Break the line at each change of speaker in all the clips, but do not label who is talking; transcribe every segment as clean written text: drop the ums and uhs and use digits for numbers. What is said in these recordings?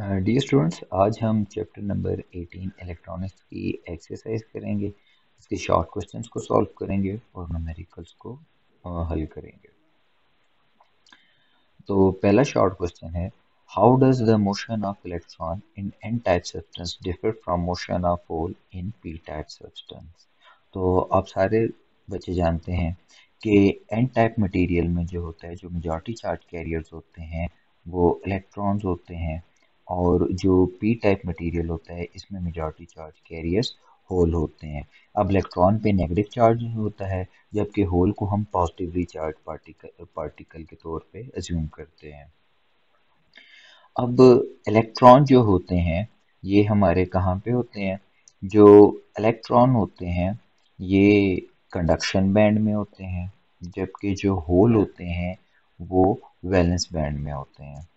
Dear students, आज हम chapter number 18 electronics की एक्सरसाइज करेंगे। इसके शॉर्ट क्वेश्चंस को सॉल्व करेंगे और न्यूमेरिकल्स को हल करेंगे। तो पहला शॉर्ट क्वेश्चन है, how does the motion of electron in N type substance differ from motion of hole in p type substance. तो आप सारे बच्चे जानते हैं कि एन टाइप मटेरियल में जो होता है, जो मेजॉरिटी चार्ज कैरियर्स होते हैं वो इलेक्ट्रॉन्स होते हैं, और जो पी टाइप मटेरियल होता है इसमें मेजॉरिटी चार्ज कैरियर्स होल होते हैं। अब इलेक्ट्रॉन पे नेगेटिव चार्ज होता है, जबकि होल को हम पॉजिटिवली चार्ज पार्टिकल के तौर पे अज्यूम करते हैं। अब इलेक्ट्रॉन जो होते हैं ये हमारे कहाँ पे होते हैं? जो इलेक्ट्रॉन होते हैं ये कंडक्शन बैंड में होते हैं, जबकि जो होल होते हैं वो वैलेंस बैंड में होते हैं।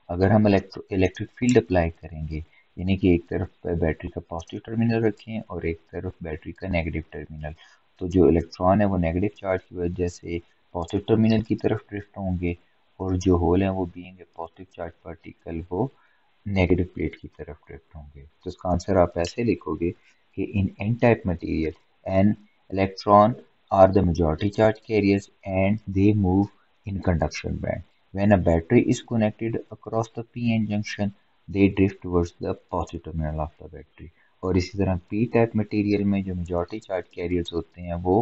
अगर हम इलेक्ट्रिक फील्ड अप्लाई करेंगे, यानी कि एक तरफ बैटरी का पॉजिटिव टर्मिनल रखें और एक तरफ बैटरी का नेगेटिव टर्मिनल, तो जो इलेक्ट्रॉन है वो नेगेटिव चार्ज की वजह से पॉजिटिव टर्मिनल की तरफ ड्रिफ्ट होंगे, और जो होल है वो being a positive charge particle वो नेगेटिव प्लेट की तरफ ड्रिफ्ट होंगे। तो इसका आंसर आप ऐसे लिखोगे कि in N type material n electron are the majority charge carriers and they move in conduction band. When a battery is connected across the p-n junction, they drift towards the positive terminal of the battery. और इसी तरह p type material में जो majority charge carriers होते हैं वो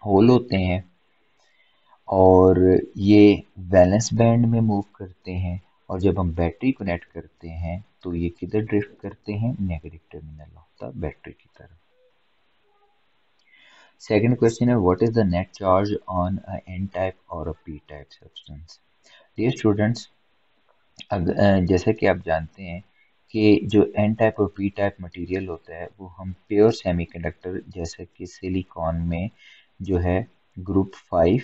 whole होते हैं, और ये वैलेंस बैंड में मूव करते हैं, और जब हम बैटरी कनेक्ट करते हैं तो ये किधर ड्रिफ्ट करते हैं? Negative terminal of the battery की तरफ। सेकंड क्वेश्चन है, what is the net charge on a N type और a P type substance. Dear students, जैसा कि आप जानते हैं कि जो एन टाइप और पी टाइप मटेरियल होता है वो हम प्योर सेमीकंडक्टर जैसे कि सिलिकॉन में जो है ग्रुप 5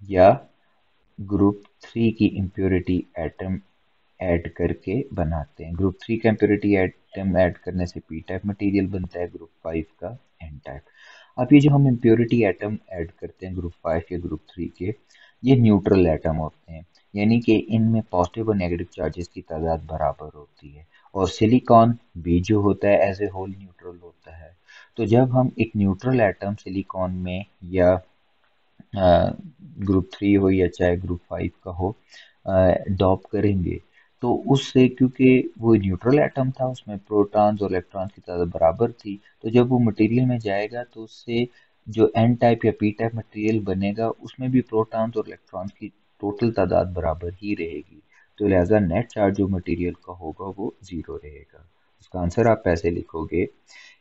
या ग्रुप 3 की इम्प्योरिटी एटम ऐड करके बनाते हैं। ग्रुप 3 का इम्प्योरिटी एटम ऐड करने से पी टाइप मटेरियल बनता है, ग्रुप 5 का एन टाइप। अब ये जो हम इम्प्योरिटी एटम ऐड करते हैं ग्रुप 5 या ग्रुप 3 के, ये न्यूट्रल एटम होते हैं, यानी कि इनमें पॉजिटिव और नेगेटिव चार्जेस की तादाद बराबर होती है, और सिलिकॉन भी जो होता है एज ए होल न्यूट्रल होता है। तो जब हम एक न्यूट्रल एटम सिलिकॉन में या ग्रुप 3 हो या चाहे ग्रुप 5 का हो डॉप करेंगे, तो उससे, क्योंकि वो न्यूट्रल एटम था उसमें प्रोटॉन्स और इलेक्ट्रॉन्स की तादाद बराबर थी, तो जब वो मटेरियल में जाएगा तो उससे जो एन टाइप या पी टाइप मटेरियल बनेगा उसमें भी प्रोटॉन्स और इलेक्ट्रॉन्स की टोटल तादाद बराबर ही रहेगी। तो लिहाजा नेट चार्ज जो मटेरियल का होगा वो जीरो रहेगा। उसका आंसर आप ऐसे लिखोगे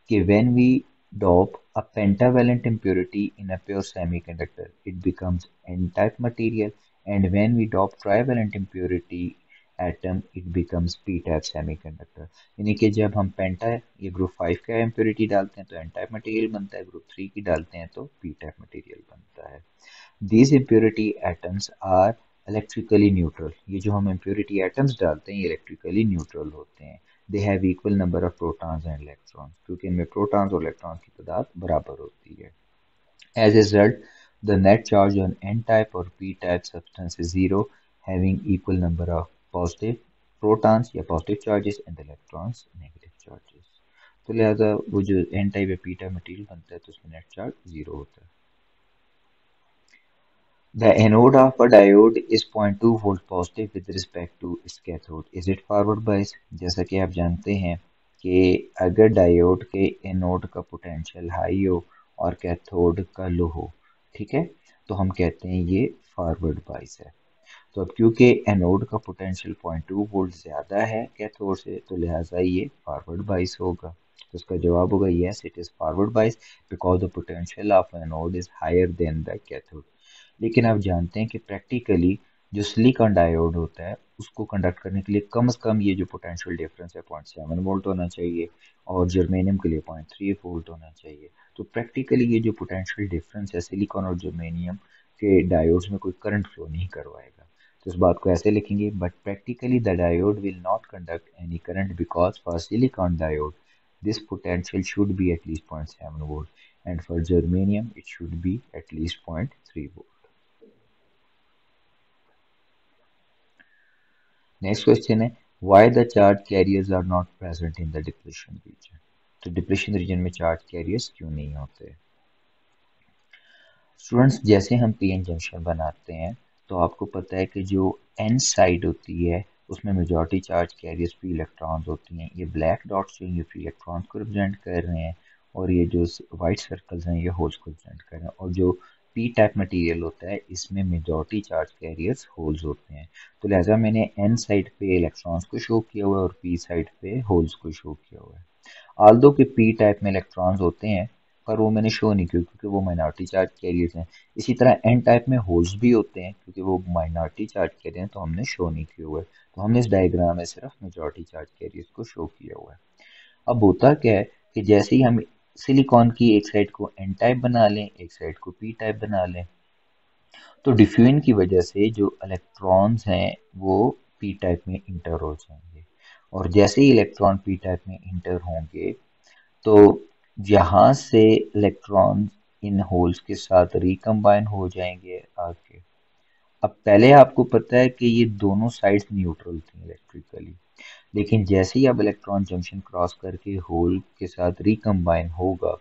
कि when we dope a pentavalent impurity in a pure semiconductor, it becomes n-type material, and when we dope trivalent impurity atom, it becomes p-type semiconductor। यानी कि जब हम पेंटा या ग्रुप 5 का इम्प्योरिटी डालते हैं तो एन टाइप मटेरियल बनता है, ग्रुप 3 की डालते हैं तो पी टाइप मटेरियल बनता है। These impurity atoms are electrically neutral। ये जो हम impurity atoms डालते हैं ये electrically neutral होते हैं। They have equal number of protons and electrons, क्योंकि इनमें protons और electrons की तादाद बराबर होती है। As a result, the net charge on n-type or p-type substance is zero, having equal number of positive protons या positive charges and electrons negative charges। तो लिहाजा वो जो n टाइप या p टाइप मटेरियल बनता है तो उसमें नेट चार्ज जीरो होता है। The anode of a diode is 0.2 volt positive with respect to its cathode. Is it forward bias? जैसा कि आप जानते हैं कि अगर डायोड के एनोड का पोटेंशियल हाई हो और कैथोड का लो हो, ठीक है, तो हम कहते हैं ये फॉरवर्ड बाइस है। तो अब क्योंकि एनोड का पोटेंशियल 0.2 वोल्ट ज़्यादा है कैथोड से, तो लिहाजा ये फॉरवर्ड बाइस होगा। तो इसका जवाब होगा yes, it is forward bias because the potential of anode is higher than the cathode. लेकिन आप जानते हैं कि प्रैक्टिकली जो सिलिकॉन डायोड होता है उसको कंडक्ट करने के लिए कम से कम ये जो पोटेंशियल डिफरेंस है 0.7 वोल्ट होना चाहिए, और जर्मेनियम के लिए 0.3 वोल्ट होना चाहिए। तो प्रैक्टिकली ये जो पोटेंशियल डिफरेंस है सिलिकॉन और जर्मेनियम के डायोड्स में कोई करंट फ्लो नहीं करवाएगा। तो इस बात को ऐसे लिखेंगे, but practically the diode will not conduct any current because for silicon diode this potential should be at least 0.7 volt, and for germanium it should be at least 0.3 volt। Next question है why the charge carriers are not present in the depletion region. तो depletion region में charge carriers क्यों नहीं होते। Students जैसे हम PN junction बनाते हैं तो आपको पता है कि जो एन साइड होती है उसमें majority charge carriers free electrons होती हैं। ये ब्लैक डॉट्स जो ये फ्री इलेक्ट्रॉन्स को रिप्रेजेंट कर रहे हैं और ये जो वाइट सर्कल्स हैं ये होल्स को रिप्रेजेंट कर रहे हैं। और जो पी टाइप मटेरियल होता है इसमें मेजॉरिटी चार्ज कैरियर्स होल्स होते हैं। तो लिहाजा मैंने एन साइड पे इलेक्ट्रॉन्स को शो किया हुआ है और पी साइड पे होल्स को शो किया हुआ है। आल्दो के पी टाइप में इलेक्ट्रॉन्स होते हैं पर वो मैंने शो नहीं किया क्योंकि वो माइनॉरिटी चार्ज कैरियर्स हैं। इसी तरह एन टाइप में होल्स भी होते हैं क्योंकि वो माइनॉरिटी चार्ज कैरियर हैं तो हमने शो नहीं किया हुआ है। तो हमने इस डायग्राम में सिर्फ मेजॉरिटी चार्ज कैरियर्स को शो किया हुआ है। अब होता क्या है कि जैसे ही हम सिलिकॉन की एक साइड को एन टाइप बना लें एक साइड को पी टाइप बना लें तो डिफ्यूजन की वजह से जो इलेक्ट्रॉन्स हैं वो पी टाइप में इंटर हो जाएंगे। और जैसे ही इलेक्ट्रॉन पी टाइप में इंटर होंगे तो यहाँ से इलेक्ट्रॉन्स इन होल्स के साथ रिकम्बाइन हो जाएंगे आके। अब पहले आपको पता है कि ये दोनों साइड्स न्यूट्रल थी इलेक्ट्रिकली, लेकिन जैसे ही अब इलेक्ट्रॉन जंक्शन क्रॉस करके होल के साथ रिकम्बाइन होगा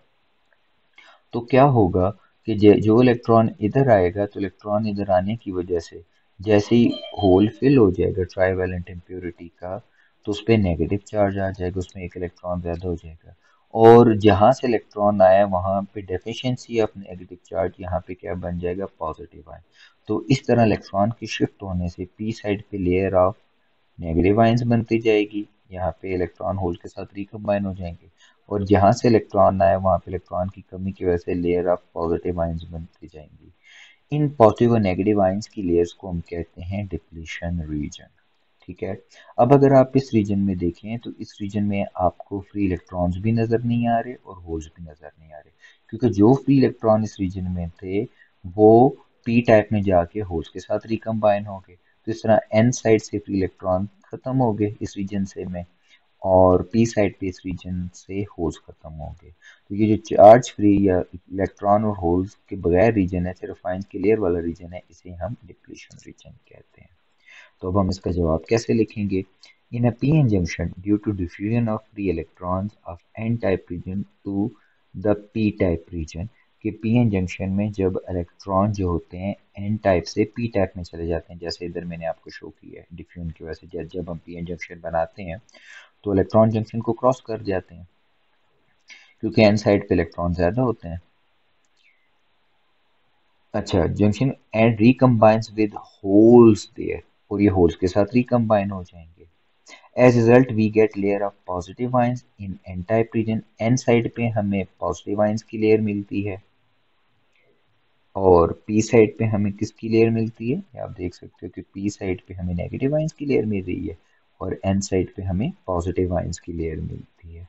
तो क्या होगा कि जो इलेक्ट्रॉन इधर आएगा तो इलेक्ट्रॉन इधर आने की वजह से जैसे ही होल फिल हो जाएगा ट्राईवैलेंट इम्प्योरिटी का तो उस पर नेगेटिव चार्ज आ जाएगा, उसमें एक इलेक्ट्रॉन ज़्यादा हो जाएगा। और जहाँ से इलेक्ट्रॉन आया वहाँ पे डेफिशिएंसी ऑफ नेगेटिव चार्ज यहाँ पे क्या बन जाएगा पॉजिटिव आयन। तो इस तरह इलेक्ट्रॉन की शिफ्ट होने से पी साइड पे लेयर ऑफ नेगेटिव आयंस बनती जाएगी। यहाँ पे इलेक्ट्रॉन होल के साथ रिकम्बाइन हो जाएंगे और जहाँ से इलेक्ट्रॉन आए वहाँ पे इलेक्ट्रॉन की कमी की वजह से लेयर ऑफ पॉजिटिव आयंस बनती जाएंगी। इन पॉजिटिव और नेगेटिव आयंस की लेयर्स को हम कहते हैं डिप्लीशन रीजन। ठीक है। अब अगर आप इस रीजन में देखें तो इस रीजन में आपको फ्री इलेक्ट्रॉन्स भी नजर नहीं आ रहे और होल्स भी नजर नहीं आ रहे क्योंकि जो फ्री इलेक्ट्रॉन इस रीजन में थे वो पी टाइप में जाके होल्स के साथ रिकम्बाइन हो गए। तो इस तरह एन साइड से फ्री इलेक्ट्रॉन खत्म हो गए इस रीजन से में और पी साइड पे इस रीजन से होल्स खत्म हो गए। तो ये जो चार्ज फ्री या इलेक्ट्रॉन और होल्स के बगैर रीजन है सिर्फ आयंस के लेयर वाला रीजन है इसे हम डिप्लीशन रीजन कहते हैं। तो अब हम इसका जवाब कैसे लिखेंगे। In a PN junction due to diffusion of free electrons of N type region to the P type region कि पीएन जंक्शन में जब इलेक्ट्रॉन जो होते हैं एन टाइप से पी टाइप में चले जाते हैं जैसे इधर मैंने आपको शो किया है डिफ्यूजन की वजह से जब हम पीएन जंक्शन बनाते हैं तो इलेक्ट्रॉन जंक्शन को क्रॉस कर जाते हैं क्योंकि एन साइड पे इलेक्ट्रॉन ज्यादा होते हैं। अच्छा junction and recombines with holes there और ये होल्स के साथ रिकम्बाइन हो जाएंगे। As result we get layer of positive ions in N type region. N side पे हमें पॉजिटिव आयंस की लेयर मिलती है और पी साइड पे हमें किसकी लेयर मिलती है आप देख सकते हो कि पी साइड पे हमें नेगेटिव आयंस की लेयर मिल रही है और एन साइड पे हमें पॉजिटिव आयंस की लेयर मिलती है।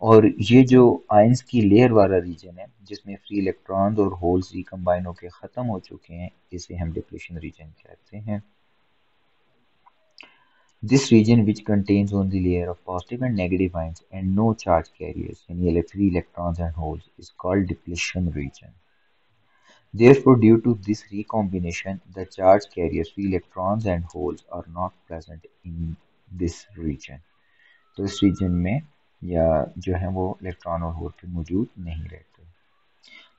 और ये जो आयंस की लेयर वाला रीजन है जिसमें फ्री इलेक्ट्रॉन्स और होल्स रिकम्बाइन होकर खत्म हो चुके हैं इसे हम डिप्लीशन रीजन कहते हैं। This region which contains only layer of positive and negative ions and no charge carriers यानी free electrons and holes is called depletion region. Therefore, due to this recombination, the charge carriers, free electrons and holes are not present in this region. तो इस reason में या जो है वो electron और whole पे मौजूद नहीं रहते।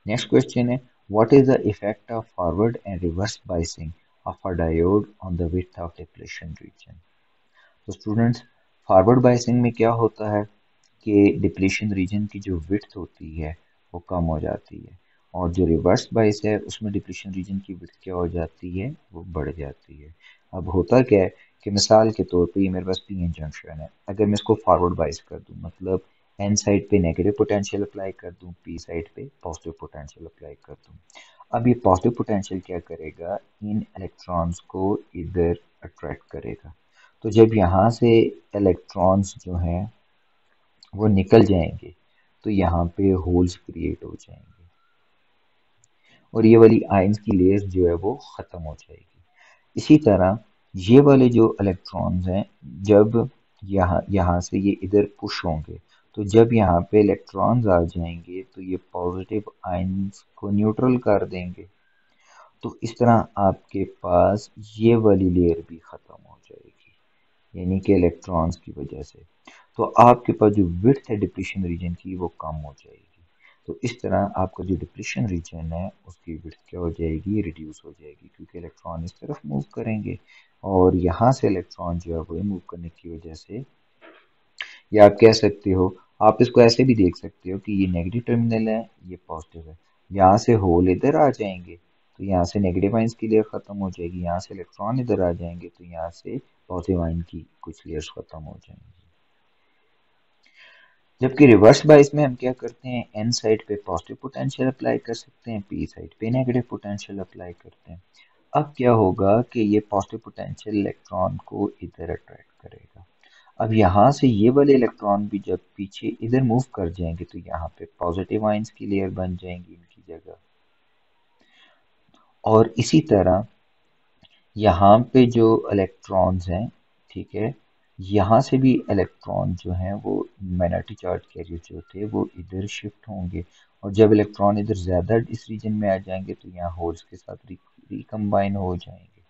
नेक्स्ट क्वेश्चन है what is the effect of forward and reverse biasing of a diode on the width of depletion region. तो स्टूडेंट्स फॉरवर्ड बाइसिंग में क्या होता है कि डिप्लीशन रीजन की जो विड्थ होती है वो कम हो जाती है और जो रिवर्स बाइस है उसमें डिप्लीशन रीजन की विड्थ क्या हो जाती है वो बढ़ जाती है। अब होता क्या है कि मिसाल के तौर पे ये मेरे पास पीएन जंक्शन है अगर मैं इसको फॉरवर्ड बाइस कर दूं मतलब एन साइड पे नेगेटिव पोटेंशियल अप्लाई कर दूं पी साइड पे पॉजिटिव पोटेंशियल अप्लाई कर दूं। अब ये पॉजिटिव पोटेंशियल क्या करेगा इन इलेक्ट्रॉन्स को इधर अट्रैक्ट करेगा। तो जब यहाँ से इलेक्ट्रॉन्स जो हैं वो निकल जाएंगे तो यहाँ पे होल्स क्रिएट हो जाएंगे और ये वाली आयंस की लेयर जो है वो ख़त्म हो जाएगी। इसी तरह ये वाले जो इलेक्ट्रॉन्स हैं जब यहाँ से ये इधर पुश होंगे तो जब यहाँ पे इलेक्ट्रॉन्स आ जाएंगे तो ये पॉजिटिव आयंस को न्यूट्रल कर देंगे। तो इस तरह आपके पास ये वाली लेयर भी ख़त्म हो जाएगी। यानी कि इलेक्ट्रॉन्स की वजह से, तो आपके पास जो विड्थ है डिप्लीशन रीजन की वो कम हो जाएगी। तो इस तरह आपका जो डिप्लीशन रीजन है उसकी विड्थ क्या हो जाएगी, रिड्यूस हो जाएगी, क्योंकि इलेक्ट्रॉन इस तरफ मूव करेंगे और यहाँ से इलेक्ट्रॉन जो है वो मूव करने की वजह से, या आप कह सकते हो, आप इसको ऐसे भी देख सकते हो कि ये नेगेटिव टर्मिनल है, ये पॉजिटिव है, यहाँ से होल इधर आ जाएंगे तो यहाँ से नेगेटिव आयंस की लेयर खत्म हो जाएगी, यहाँ से इलेक्ट्रॉन इधर आ जाएंगे तो यहाँ से पॉजिटिव आयन की कुछ लेयर्स खत्म हो जाएंगी। जबकि रिवर्स बायस में हम क्या करते हैं, एन साइड पे पॉजिटिव पोटेंशियल अप्लाई कर सकते हैं, पी साइड पे नेगेटिव पोटेंशियल अप्लाई करते हैं। अब क्या होगा कि ये पॉजिटिव पोटेंशियल इलेक्ट्रॉन को इधर अट्रैक्ट करेगा। अब यहाँ से ये वाले इलेक्ट्रॉन भी जब पीछे इधर मूव कर जाएंगे तो यहाँ पे पॉजिटिव आयंस की लेयर बन जाएंगी इनकी जगह। और इसी तरह यहाँ पे जो इलेक्ट्रॉन्स हैं, ठीक है, यहाँ से भी इलेक्ट्रॉन जो हैं वो माइनॉरिटी चार्ज कैरियर जो थे वो इधर शिफ्ट होंगे, और जब इलेक्ट्रॉन इधर ज़्यादा इस रीजन में आ जाएंगे तो यहाँ होल्स के साथ रिकम्बाइन हो जाएंगे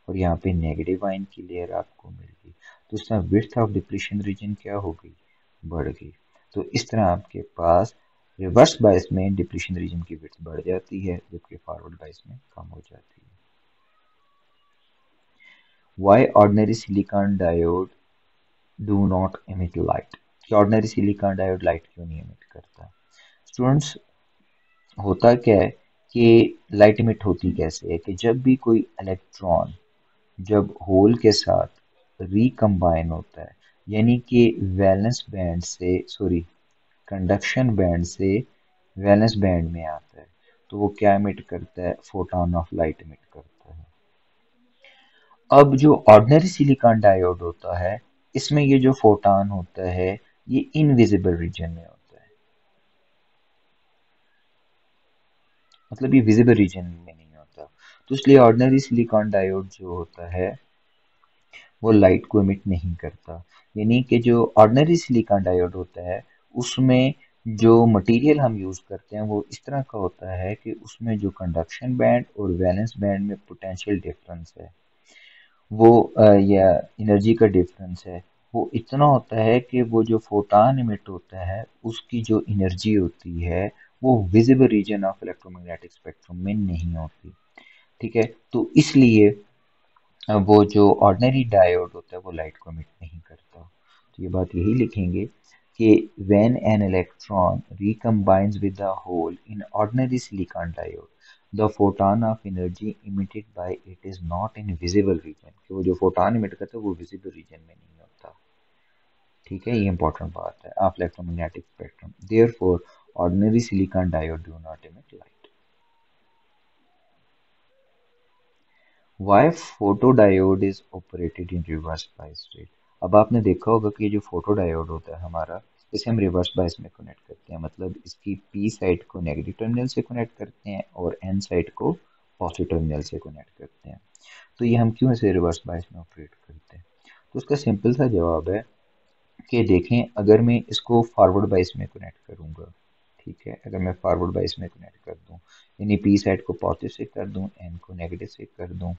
और यहाँ पे नेगेटिव आयन की लेयर आपको मिल गई। तो इसमें विड्थ ऑफ डिप्लीशन रीजन क्या हो गई, बढ़ गई। तो इस तरह आपके पास रिवर्स बायस में डिप्लीशन रीजन की विड्थ बढ़ जाती है, जबकि फॉरवर्ड बायस में कम हो जाती है। Why ordinary silicon diode do not emit light? कि ordinary silicon diode लाइट क्यों नहीं emit करता? स्टूडेंट्स, होता क्या है कि लाइट emit होती कैसे है कि जब भी कोई इलेक्ट्रॉन जब होल के साथ रिकम्बाइन होता है, यानी कि वैलेंस बैंड से सॉरी कंडक्शन बैंड से वैलेंस बैंड में आता है, तो वो क्या emit करता है, फोटोन ऑफ लाइट emit करता है। अब जो ऑर्डिनरी सिलिकॉन डायोड होता है, इसमें ये जो फोटॉन होता है ये इनविजिबल रीजन में होता है, मतलब ये विजिबल रीजन में नहीं होता। तो इसलिए ऑर्डिनरी सिलिकॉन डायोड जो होता है वो लाइट को एमिट नहीं करता। यानी कि जो ऑर्डिनरी सिलिकॉन डायोड होता है उसमें जो मटेरियल हम यूज करते हैं वो इस तरह का होता है कि उसमें जो कंडक्शन बैंड और वैलेंस बैंड में पोटेंशियल डिफरेंस है वो या एनर्जी का डिफरेंस है वो इतना होता है कि वो जो फोटॉन इमिट होता है उसकी जो एनर्जी होती है वो visible region of electromagnetic spectrum में नहीं होती। ठीक है, तो इसलिए वो जो ऑर्डिनरी डायोड होता है वो लाइट को इमिट नहीं करता। तो ये बात यही लिखेंगे कि when an electron recombines with the hole in ordinary silicon diode, the photon of energy emitted by it is not in visible region, कि वो जो फोटॉन इमिट करता है वो विजिबल रीजन में नहीं होता। ठीक है, ये इंपॉर्टेंट बात है of electromagnetic spectrum, therefore ordinary silicon diode do not emit light. Why photo diode is operated in reverse bias state. अब आपने देखा होगा कि ये जो फोटो डायोड होता है हमारा, इसे हम रिवर्स बायस में कनेक्ट करते हैं, मतलब इसकी पी साइड को नेगेटिव टर्मिनल से कनेक्ट करते हैं और एन साइड को पॉजिटिव टर्मिनल से कनेक्ट करते हैं। तो ये हम क्यों इसे रिवर्स बायस में ऑपरेट करते हैं? तो उसका सिंपल सा जवाब है कि देखें, अगर मैं इसको फॉरवर्ड बायस में कनेक्ट करूंगा, ठीक है, अगर मैं फॉरवर्ड बायस में कनेक्ट कर दूं, यानी पी साइड को पॉजिटिव से कर दूं, एन को नेगेटिव से कर दूं,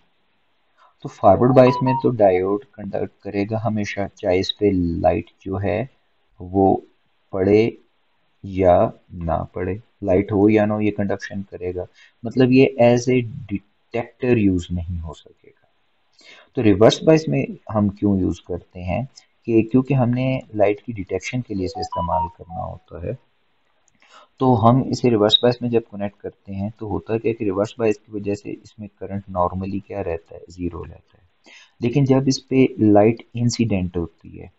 तो फॉरवर्ड बायस में तो डायोड कंडक्ट करेगा हमेशा, चाहे इस पे लाइट जो है वो पड़े या ना पड़े, लाइट हो या ना हो ये कंडक्शन करेगा, मतलब ये एज ए डिटेक्टर यूज नहीं हो सकेगा। तो रिवर्स बायस में हम क्यों यूज करते हैं कि क्योंकि हमने लाइट की डिटेक्शन के लिए इसे इस्तेमाल करना होता है। तो हम इसे रिवर्स बायस में जब कनेक्ट करते हैं तो होता है कि रिवर्स बायस की वजह से इसमें करंट नॉर्मली क्या रहता है, जीरो रहता है। लेकिन जब इस पे लाइट इंसिडेंट होती है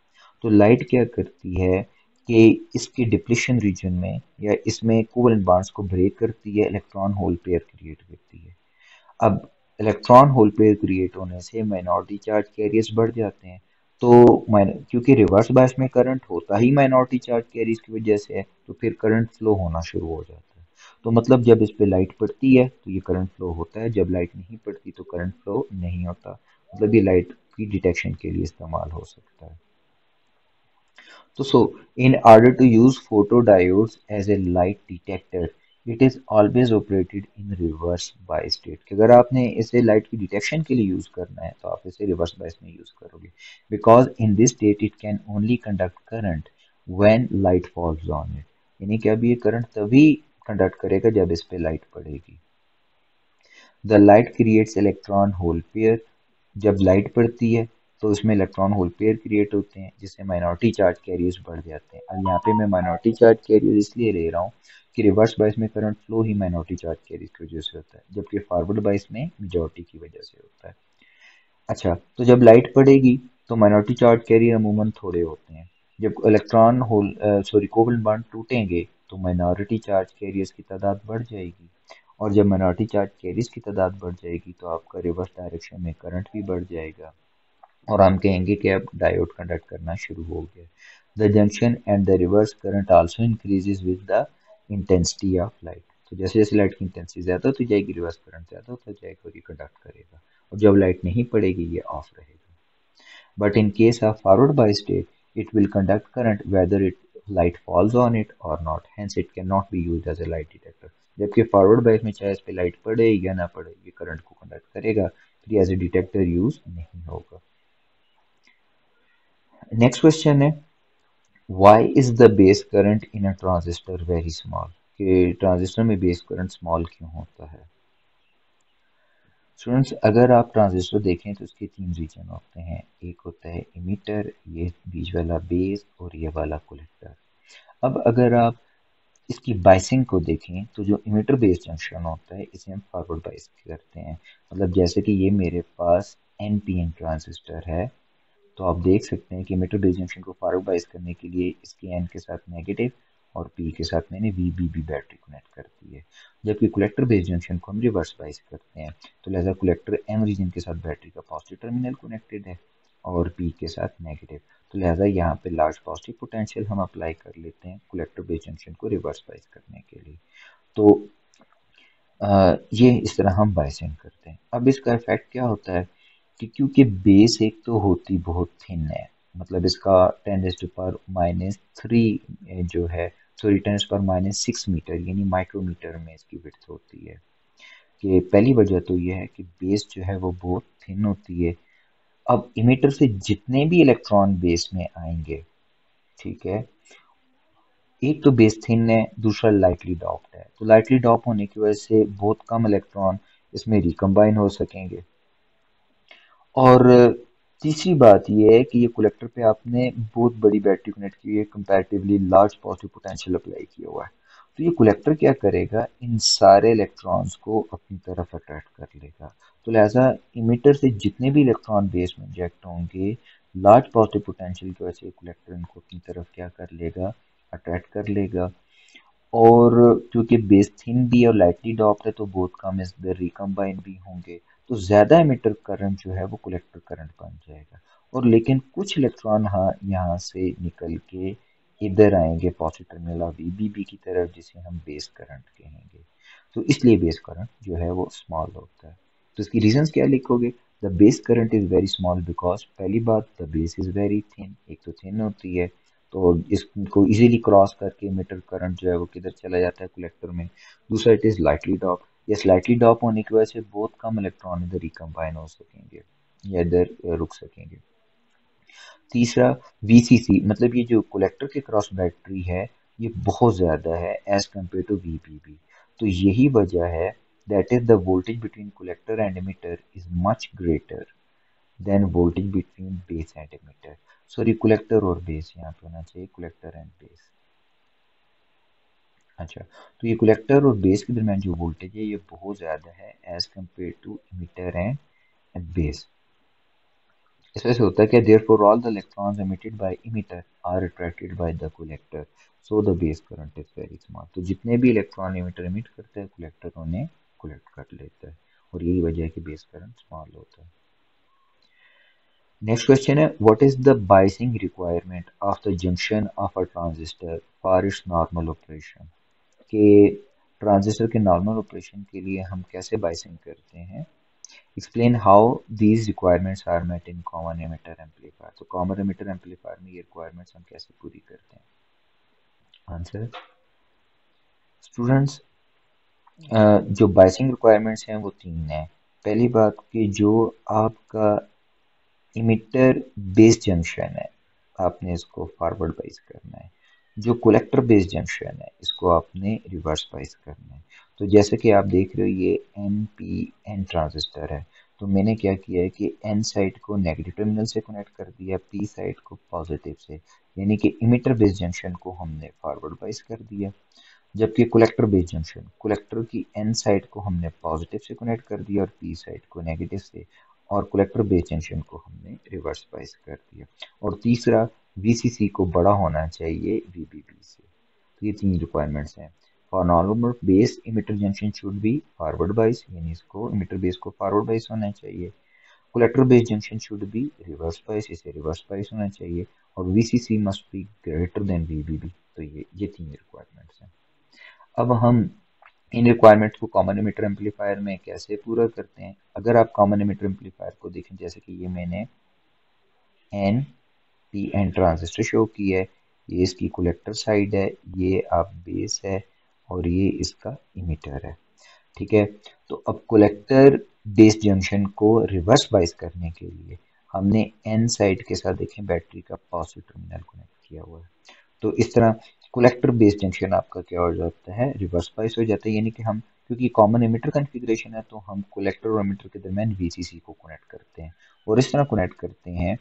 तो लाइट क्या करती है कि इसके डिप्लीशन रीजन में या इसमें कोवेलेंट बॉन्ड्स को ब्रेक करती है, इलेक्ट्रॉन होल पेयर क्रिएट करती है। अब इलेक्ट्रॉन होल पेयर क्रिएट होने से माइनॉरिटी चार्ज कैरियर्स बढ़ जाते हैं। तो क्योंकि रिवर्स बायस में करंट होता ही माइनॉरिटी चार्ज कैरियर्स की वजह से है, तो फिर करंट फ्लो होना शुरू हो जाता है। तो मतलब जब इस पे लाइट पड़ती है तो ये करंट फ्लो होता है, जब लाइट नहीं पड़ती तो करंट फ्लो नहीं होता, मतलब ये लाइट की डिटेक्शन के लिए इस्तेमाल हो सकता है। तो in order to use photodiodes as a light detector, it is always operated in reverse bias state, कि अगर आपने इसे लाइट की डिटेक्शन के लिए यूज करना है तो आप इसे रिवर्स बायस में यूज करोगे, because in this state it can only conduct current when light falls on it, यानी कि अब ये करंट तभी कंडक्ट करेगा जब इस पे लाइट पड़ेगी। The light creates electron hole pair, जब लाइट पड़ती है तो उसमें इलेक्ट्रॉन होल पेयर क्रिएट होते हैं जिससे माइनॉरिटी चार्ज कैरियर्स बढ़ जाते हैं। अब यहाँ पे मैं माइनॉरिटी चार्ज कैरियर इसलिए ले रहा हूँ कि रिवर्स बायस में करंट फ्लो ही माइनॉरिटी चार्ज कैरियर की वजह से होता है, जबकि फॉरवर्ड बायस में मेजॉरिटी की वजह से होता है। अच्छा, तो जब लाइट पड़ेगी तो माइनॉरिटी चार्ज कैरियर अमूमन थोड़े होते हैं। जब इलेक्ट्रॉन होल कोवलेंट बॉन्ड टूटेंगे तो माइनॉरिटी चार्ज कैरियर्स की तादाद बढ़ जाएगी, और जब माइनॉरिटी चार्ज कैरियर्स की तादाद बढ़ जाएगी तो आपका रिवर्स डायरेक्शन में करंट भी बढ़ जाएगा, और हम कहेंगे कि अब डायोड कंडक्ट करना शुरू हो गया। The junction and the reverse current also increases with the intensity of light, तो जैसे जैसे लाइट की इंटेंसिटी ज़्यादा होती जाएगी रिवर्स करंट ज़्यादा होता जाएगा और ये कंडक्ट करेगा, और जब लाइट नहीं पड़ेगी ये ऑफ रहेगा। But in case of forward bias state, it will conduct current whether light falls on it or not. Hence, it cannot be used as a light detector. जबकि फॉरवर्ड बायस में चाहे इस पे light पड़े या ना पड़े ये करंट को कंडक्ट करेगा, फिर एज ए डिटेक्टर यूज नहीं होगा। नेक्स्ट क्वेश्चन है, why is the base current in a transistor very small, कि ट्रांजिस्टर में बेस करंट स्मॉल क्यों होता है। स्टूडेंट्स, अगर आप ट्रांजिस्टर देखें तो इसके तीन रीजन होते हैं, एक होता है इमीटर, ये बीच वाला बेस, और ये वाला कलेक्टर। अब अगर आप इसकी बाइसिंग को देखें तो जो इमीटर बेस जंक्शन होता है इसे हम फॉरवर्ड बाइस करते हैं। मतलब जैसे कि ये मेरे पास एनपीएन ट्रांजिस्टर है, तो आप देख सकते हैं कि मीटर बेस जंक्शन को फॉरवर्ड बायस करने के लिए इसके एन के साथ नेगेटिव और पी के साथ मैंने वीबीबी बैटरी कनेक्ट कर दी है, जबकि कलेक्टर बेस जंक्शन को हम रिवर्स बायस करते हैं। तो लिहाजा कलेक्टर एन रीजन के साथ बैटरी का पॉजिटिव टर्मिनल कनेक्टेड है और पी के साथ नेगेटिव, तो लिहाजा यहाँ पे लार्ज पॉजिटिव पोटेंशियल हम अप्लाई कर लेते हैं कलेक्टर बेस जंक्शन को रिवर्स बायस करने के लिए। तो ये इस तरह हम बायसिंग करते हैं। अब इसका इफेक्ट क्या होता है कि क्योंकि बेस एक तो होती बहुत थिन है, मतलब इसका 10⁻³ जो है, सॉरी 10⁻⁶ यानी माइक्रोमीटर में इसकी विड्थ होती है। कि पहली वजह तो यह है कि बेस जो है वो बहुत थिन होती है। अब इमीटर से जितने भी इलेक्ट्रॉन बेस में आएंगे, ठीक है, एक तो बेस थिन है, दूसरा लाइटली डॉप्ड है, तो लाइटली डॉप होने की वजह से बहुत कम इलेक्ट्रॉन इसमें रिकम्बाइन हो सकेंगे। और तीसरी बात यह है कि ये कलेक्टर पे आपने बहुत बड़ी बैटरी कनेक्ट की है, comparatively large positive potential apply किया हुआ है, तो ये कलेक्टर क्या करेगा, इन सारे इलेक्ट्रॉन्स को अपनी तरफ अट्रैक्ट कर लेगा। तो लिहाजा इमिटर से जितने भी इलेक्ट्रॉन बेस में इंजेक्ट होंगे, लार्ज पॉजिटिव पोटेंशियल की वजह से कलेक्टर इनको अपनी तरफ क्या कर लेगा, अट्रैक्ट कर लेगा। और क्योंकि बेस थिन भी है और लाइटली डॉप्ड है तो बहुत कम इधर रिकम्बाइन भी होंगे, तो ज़्यादा एमिटर करंट जो है वो कलेक्टर करंट बन जाएगा। और लेकिन कुछ इलेक्ट्रॉन हाँ यहाँ से निकल के इधर आएंगे पॉजिटिव टर्मिनल ऑफ वीबीबी की तरफ, जिसे हम बेस करंट कहेंगे। तो इसलिए बेस करंट जो है वो स्मॉल होता है। तो इसकी रीजंस क्या लिखोगे, the base current is very small because पहली बात the base is very thin, एक तो थिन होती है, तो इसको इजीली क्रॉस करके मीटर करंट जो है वो किधर चला जाता है कलेक्टर में। दूसरा इट इज लाइटली डॉप, ये स्लाइटली डॉप होने की वजह से बहुत कम इलेक्ट्रॉन इधर रिकम्बाइन हो सकेंगे या इधर रुक सकेंगे। तीसरा वीसीसी, मतलब ये जो कलेक्टर के क्रॉस बैटरी है ये बहुत ज़्यादा है एज कम्पेयर टू वीबीबी, तो यही वजह है that is the voltage between collector and emitter is much greater than voltage between base and emitter। Sorry, collector और बेस यहाँ पे होना चाहिए, कलेक्टर एंड बेस। अच्छा, तो ये कलेक्टर और बेस के दरमियान जो वोल्टेज है ये बहुत ज़्यादा है as compare to emitter and base. इस वजह से होता है कि therefore all the electrons emitted by emitter are attracted by the collector, so the base current is very small। तो जितने भी इलेक्ट्रॉन एमिटर एमिट करता है कलेक्टर उन्हें कलेक्ट कर लेता है, और यही वजह है कि बेस करंट स्मॉल होता है। नेक्स्ट क्वेश्चन है, what is the biasing requirement of the junction of a transistor for its normal operation, के ट्रांजिस्टर के नॉर्मल ऑपरेशन के लिए हम कैसे बाइसिंग करते हैं। Explain how these requirements are met in common emitter amplifier। तो common emitter amplifier में ये requirements हम कैसे पूरी करते हैं। आंसर, स्टूडेंट्स, जो बाइसिंग रिक्वायरमेंट्स हैं वो तीन हैं। पहली बात कि जो आपका इमिटर बेस जंक्शन है, आपने इसको फॉरवर्ड बाइस करना है। जो कलेक्टर बेस जंक्शन है, इसको आपने रिवर्स बाइस करना है। तो जैसे कि आप देख रहे हो ये एन पी एन ट्रांजिस्टर है, तो मैंने क्या किया है कि एन साइड को नेगेटिव टर्मिनल से कनेक्ट कर दिया, पी साइड को पॉजिटिव से, यानी कि इमिटर बेस जंक्शन को हमने फॉरवर्ड बाइस कर दिया। जबकि कलेक्टर बेस जंक्शन, कलेक्टर की एन साइड को हमने पॉजिटिव से कनेक्ट कर दिया और पी साइड को नेगेटिव से, और कलेक्टर बेस जंक्शन को हमने रिवर्स बाइस कर दिया। और तीसरा, वीसीसी को बड़ा होना चाहिए वीबीबी से। तो ये तीन रिक्वायरमेंट्स हैं। For normal base emitter junction should be forward बाइस, यानी इसको इमिटर बेस को फॉरवर्ड बाइस होना चाहिए। Collector base junction should be reverse bias, इसे रिवर्स बाइस होना चाहिए। और VCC must be greater than वीबीबी। तो ये तीन रिक्वायरमेंट्स हैं। अब हम इन रिक्वायरमेंट्स को कॉमन एमिटर एम्पलीफायर में कैसे पूरा करते हैं। अगर आप कॉमन एमिटर एम्पलीफायर को देखें, जैसे कि ये मैंने n p n transistor show की है, ये इसकी कलेक्टर साइड है, ये आप बेस है, और ये इसका इमिटर है। ठीक है। तो अब कलेक्टर बेस जंक्शन को रिवर्स बाइस करने के लिए हमने एन साइड के साथ देखें बैटरी का पॉजिटिव टर्मिनल कनेक्ट किया हुआ है। तो इस तरह कलेक्टर बेस जंक्शन आपका क्या हो जाता है, रिवर्स बाइस हो जाता है। यानी कि हम, क्योंकि कॉमन एमिटर कॉन्फ़िगरेशन है, तो हम कलेक्टर और एमिटर के दरमियान वीसीसी को कनेक्ट करते हैं, और इस तरह कनेक्ट करते हैं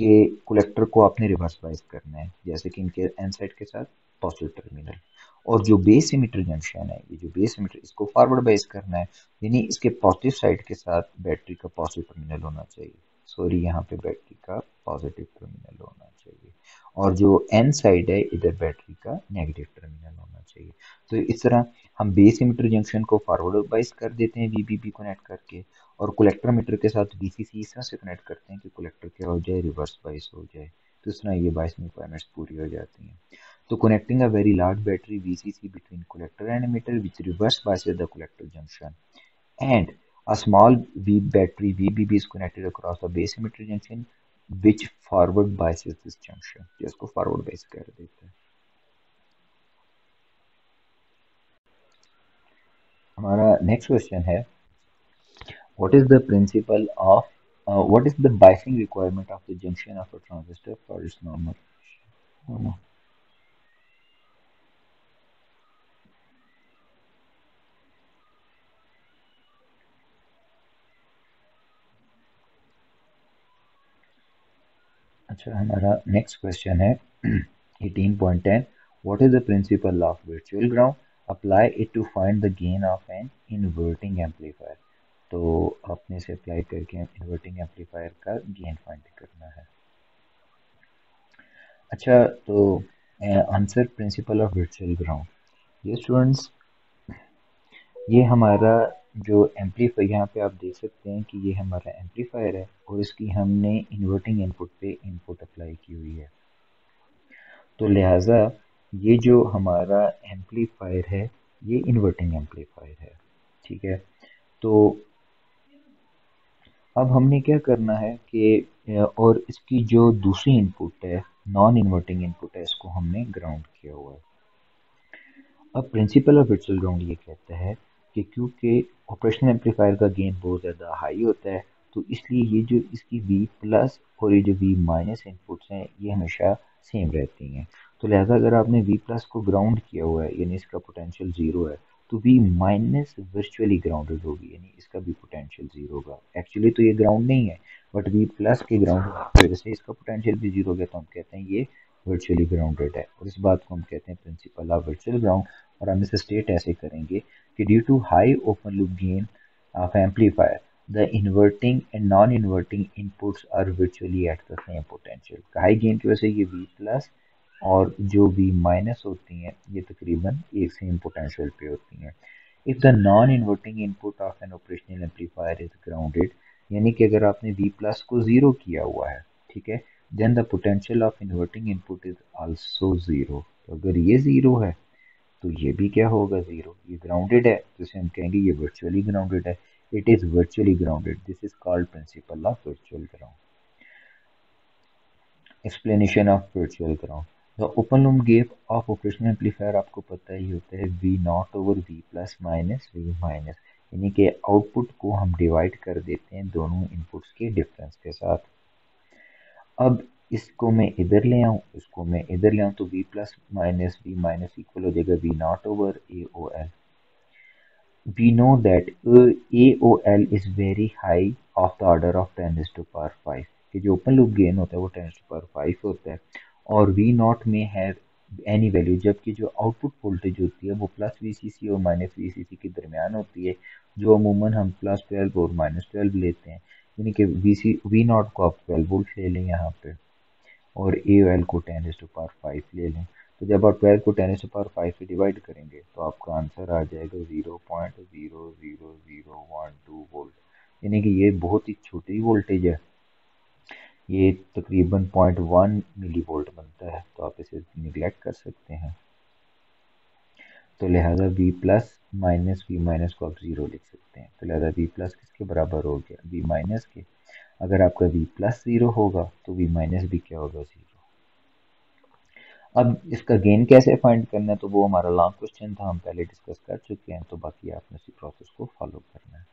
कि कलेक्टर को आपने रिवर्स बाइस करना है, जैसे कि इनके एन साइड के साथ पॉजिटिव टर्मिनल। और जो बेस एमिटर जंक्शन है, ये जो बेस एमिटर, इसको फॉरवर्ड बाइस करना है, यानी इसके पॉजिटिव साइड के साथ बैटरी का पॉजिटिव टर्मिनल होना चाहिए। सॉरी, यहाँ पे बैटरी का पॉजिटिव टर्मिनल होना चाहिए, और जो एन साइड है इधर बैटरी का नेगेटिव टर्मिनल होना चाहिए। तो इस तरह हम बेस इमिटर जंक्शन को फॉरवर्ड बाइस कर देते हैं वीबीबी कनेक्ट करके, और कलेक्टर मीटर के साथ वीसीसी इस तरह से कनेक्ट करते हैं कि कलेक्टर क्या हो जाए, रिवर्स बाइस हो जाए। तो इस तरह ये बाइसिंग रिक्वायरमेंट्स पूरी हो जाती हैं। तो connecting a very large battery VCC between collector and emitter which reverse biases the collector junction, and a small V battery VBB is connected across the base emitter junction which forward biases this junction, जिसको forward bias कर देता है। हमारा next question है, what is the principle of what is the biasing requirement of the junction of a transistor for its normal? No. अच्छा, हमारा next question है 18.10, what is the principle of virtual ground, apply it to find the gain of an inverting amplifier. तो आपने इसे apply करके inverting amplifier का gain find करना है। अच्छा, तो answer principle of virtual ground, ये स्टूडेंट्स, ये हमारा जो एम्पलीफायर, यहाँ पे आप देख सकते हैं कि ये हमारा एम्पलीफायर है, और इसकी हमने इन्वर्टिंग इनपुट पे इनपुट अप्लाई की हुई है। तो लिहाजा ये जो हमारा एम्पलीफायर है, ये इन्वर्टिंग एम्पलीफायर है। ठीक है। तो अब हमने क्या करना है कि और इसकी जो दूसरी इनपुट है, नॉन इन्वर्टिंग इनपुट है, इसको हमने ग्राउंड किया हुआ है। अब प्रिंसिपल ऑफ वर्चुअल ग्राउंड ये कहता है कि क्योंकि ऑपरेशनल एम्पलीफायर का गेन बहुत ज़्यादा हाई होता है, तो इसलिए ये जो इसकी V प्लस और ये जो V माइनस इनपुट्स हैं, ये हमेशा सेम रहती हैं। तो लिहाजा अगर आपने V प्लस को ग्राउंड किया हुआ है, यानी इसका पोटेंशियल ज़ीरो है, तो V माइनस वर्चुअली ग्राउंडेड होगी, यानी इसका भी पोटेंशियल ज़ीरो होगा। एक्चुअली तो ये ग्राउंड नहीं है, बट V प्लस के ग्राउंड की वजह से इसका पोटेंशियल भी ज़ीरो हो गया, तो हम कहते हैं ये वर्चुअली ग्राउंडेड है, और इस बात को हम कहते हैं प्रिंसिपल ऑफ वर्चुअल ग्राउंड। और हम इसे स्टेट ऐसे करेंगे कि due to high open loop gain of amplifier the inverting and non inverting inputs are virtually at the same potential. High gain की वजह से ये V प्लस और जो V माइनस होती हैं, ये तकरीबन एक सेम पोटेंशियल पे होती हैं। If the non inverting input of N operational amplifier is grounded, यानी कि अगर आपने V प्लस को ज़ीरो किया हुआ है, ठीक है, then the potential of inverting input is also zero. तो अगर ये ज़ीरो है, तो ये भी क्या होगा, ज़ीरो। ये ग्राउंडेड है, तो इसे हम कहेंगे ये वर्चुअली ग्राउंडेड है। It is virtually grounded, this is called principle of virtual ground. Explanation of virtual ground, the open loop gain of operational amplifier आपको पता ही होता है V not over V plus minus V minus, यानी कि output को हम divide कर देते हैं दोनों इनपुट्स के डिफरेंस के साथ। अब इसको मैं इधर ले आऊँ, इसको मैं इधर ले आऊँ, तो V plus minus V minus equal हो जाएगा V not over A O L. We know that AOL is very high of the order of 10 raised to power 5, कि जो ओपन लूप गेन होता है वो 10 raised to power 5 होता है, और V नॉट में है एनी वैल्यू, जबकि जो आउटपुट वोल्टेज होती है वो प्लस VCC और माइनस VCC के दरमियान होती है, जो अमूमन हम प्लस 12 और माइनस 12 लेते हैं, यानी कि V नॉट को आप 12 वोल्ट ले लें यहाँ पे, और AOL को 10 raised to power 5 ले लें। तो जब आप 12 को 10 raised to power 5 से डिवाइड करेंगे तो आपका आंसर आ जाएगा 0.00012 वोल्ट, यानी कि ये बहुत ही छोटी वोल्टेज है, ये तकरीबन 0.1 मिली वोल्ट बनता है, तो आप इसे निगलेक्ट कर सकते हैं। तो लिहाजा V plus minus V minus को आप ज़ीरो लिख सकते हैं, तो लिहाजा V प्लस किसके बराबर हो गया, V माइनस के। अगर आपका V प्लस ज़ीरो होगा तो V माइनस भी क्या होगा, ज़ीरो। अब इसका गेन कैसे फाइंड करना है, तो वो हमारा लॉन्ग क्वेश्चन था, हम पहले डिस्कस कर चुके हैं, तो बाकी आपने इसी प्रोसेस को फॉलो करना है।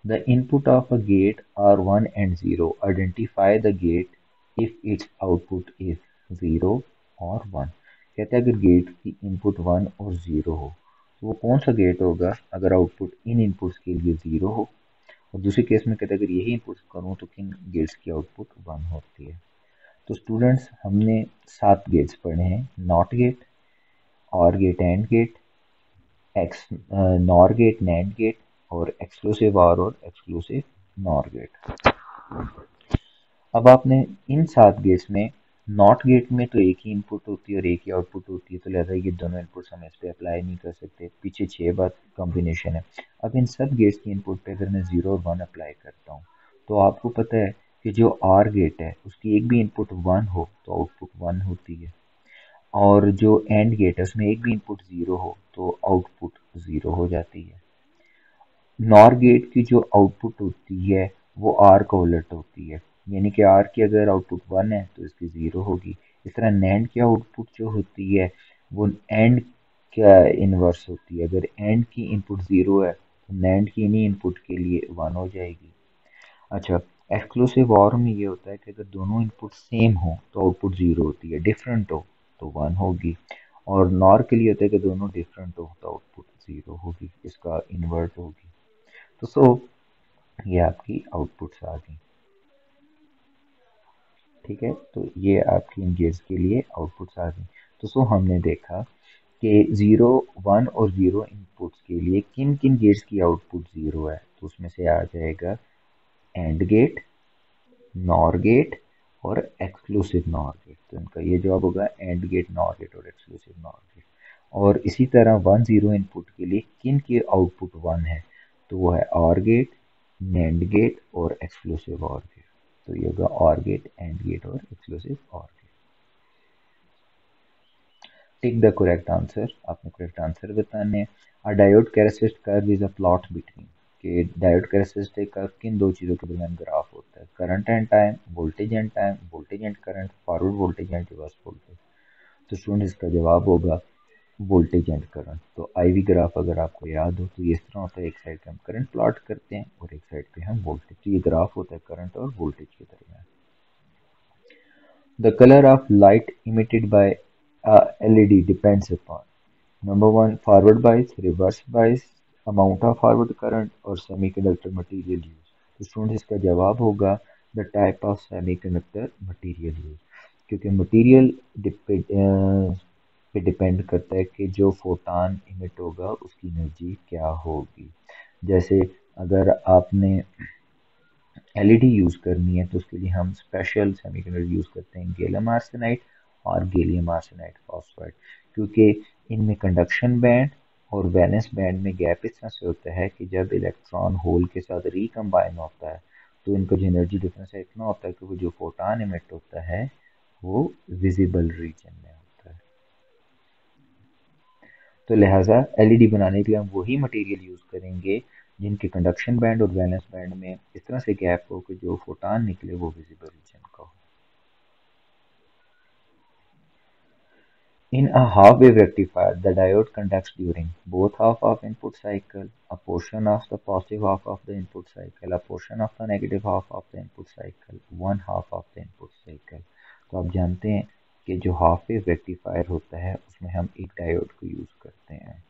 The input of a gate are 1 and 0, identify the gate if its output is 0 और 1। कहते हैं अगर गेट की इनपुट 1 और 0 हो तो वो कौन सा गेट होगा अगर आउटपुट इन इनपुट्स के लिए 0 हो, और दूसरे केस में कहते हैं अगर यही इनपुट करूँ तो किन गेट्स की आउटपुट 1 होती है। तो स्टूडेंट्स हमने 7 गेट्स पढ़े हैं, not gate, or gate and gate, x nor gate, nand gate, और exclusive or exclusive nor gate. अब आपने इन 7 गेट्स में नॉट गेट में तो एक ही इनपुट होती है और एक ही आउटपुट होती है, तो लिहाजा ये दोनों इनपुट्स हम इस पे अप्लाई नहीं कर सकते, पीछे 6 बार कॉम्बिनेशन है। अब इन सब गेट्स की इनपुट पे अगर मैं 0 और 1 अप्लाई करता हूँ तो आपको पता है कि जो आर गेट है उसकी एक भी इनपुट 1 हो तो आउटपुट 1 होती है, और जो एंड गेट है उसमें एक भी इनपुट 0 हो तो आउटपुट 0 हो जाती है। नॉर गेट की जो आउटपुट होती है वो आर का उलट होती है, यानी कि आर की अगर आउटपुट 1 है तो इसकी 0 होगी। इस तरह नैंड की आउटपुट जो होती है वो एंड का इनवर्स होती है, अगर एंड की इनपुट 0 है तो नैंड की इन्हीं इनपुट के लिए 1 हो जाएगी। अच्छा, एक्सक्लूसिव और में ये होता है कि अगर दोनों इनपुट सेम हो तो आउटपुट 0 होती है, डिफरेंट हो तो 1 होगी, और नॉर के लिए होता है कि दोनों डिफरेंट हो तो आउटपुट 0 होगी, इसका इन्वर्ट होगी। तो ये आपकी आउटपुट्स आ गई। ठीक है, तो ये आपकी इन गेट्स के लिए आउटपुट्स आ गई। तो हमने देखा कि 0, 1 और 0 इनपुट्स के लिए किन किन गेट्स की आउटपुट 0 है, तो उसमें से आ जाएगा एंड गेट, नॉर गेट और एक्सक्लूसिव नॉर गेट, तो इनका ये जवाब होगा एंड गेट, नॉर गेट और एक्सक्लूसिव नॉर गेट। और इसी तरह 1, 0 इनपुट के लिए किन के आउटपुट 1 है, तो वो है ऑर गेट, नैंड गेट और एक्सक्लूसिव ऑर गेट, तो ये होगा ऑर गेट, एंड गेट और exclusive or gate. Tick the correct answer, आपने करेक्ट आंसर बताने हैं। A diode characteristic curve is a plot between, कि डायोड कैरेक्टरिस्टिक कर्व किन दो चीज़ों के दरमियान ग्राफ होता है, current and time, voltage and time, voltage and current, forward voltage and reverse voltage. तो स्टूडेंट इसका जवाब होगा वोल्टेज एंड करंट। तो आईवी ग्राफ अगर आपको याद हो तो ये इस तरह होता है, एक साइड पे हम करंट प्लॉट करते हैं और एक साइड पे हम वोल्टेज, तो ये ग्राफ होता है करंट और वोल्टेज के दरमियान। The colour of light emitted by LED depends upon number one forward bias, reverse bias, amount of forward current और semiconductor material use। तो स्टूडेंट इसका जवाब होगा the type of semiconductor material use, क्योंकि material पे depend करता है कि जो फोटान इमिट होगा उसकी एनर्जी क्या होगी। जैसे अगर आपने LED यूज़ करनी है तो उसके लिए हम स्पेशल सेमीकंडक्टर यूज़ करते हैं, गैलियम आर्सेनाइड और गैलियम आर्सेनाइड फॉस्फाइड, क्योंकि इनमें कंडक्शन बैंड और वैलेंस बैंड में गैप इस तरह से होता है कि जब इलेक्ट्रॉन होल के साथ रिकम्बाइन होता है तो इनका जो एनर्जी डिफरेंस है इतना होता है कि वो जो फोटान इमिट होता है वो विजिबल रीजन में होता है। तो लिहाजा LED बनाने के लिए हम वही मटेरियल यूज़ करेंगे जिनके कंडक्शन बैंड और वैलेंस बैंड में इस तरह से गैप हो कि जो फोटान निकले वो विजिबल रीजन का हो। In a half-wave rectifier, the diode conducts during both half of input cycle, a portion of the positive half of the input cycle, a portion of the negative half of the input cycle, one half of the input cycle. तो आप जानते हैं कि जो half wave rectifier होता है उसमें हम एक डायोड को यूज करते हैं,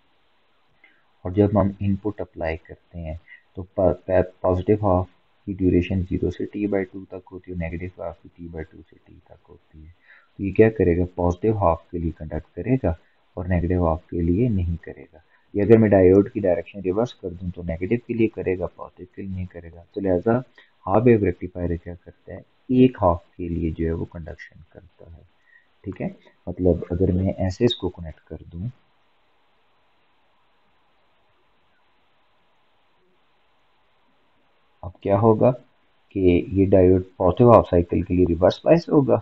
और जब हम इनपुट अप्लाई करते हैं तो पॉजिटिव हाफ की ड्यूरेशन 0 से t/2 तक होती है, नेगेटिव हाफ की t/2 से t तक होती है। तो ये क्या करेगा, पॉजिटिव हाफ के लिए कंडक्ट करेगा और नेगेटिव हाफ के लिए नहीं करेगा। ये अगर मैं डायोड की डायरेक्शन रिवर्स कर दूं तो नेगेटिव के लिए करेगा, पॉजिटिव के लिए नहीं करेगा। तो लिहाजा हाफ वेव रेक्टिफायर क्या करता है, एक हाफ के लिए जो है वो कंडक्शन करता है। ठीक है, मतलब अगर मैं ऐसे इसको कनेक्ट कर दूं, अब क्या होगा कि ये डायोड पॉजिटिव हाफ साइकिल के लिए रिवर्स बायस होगा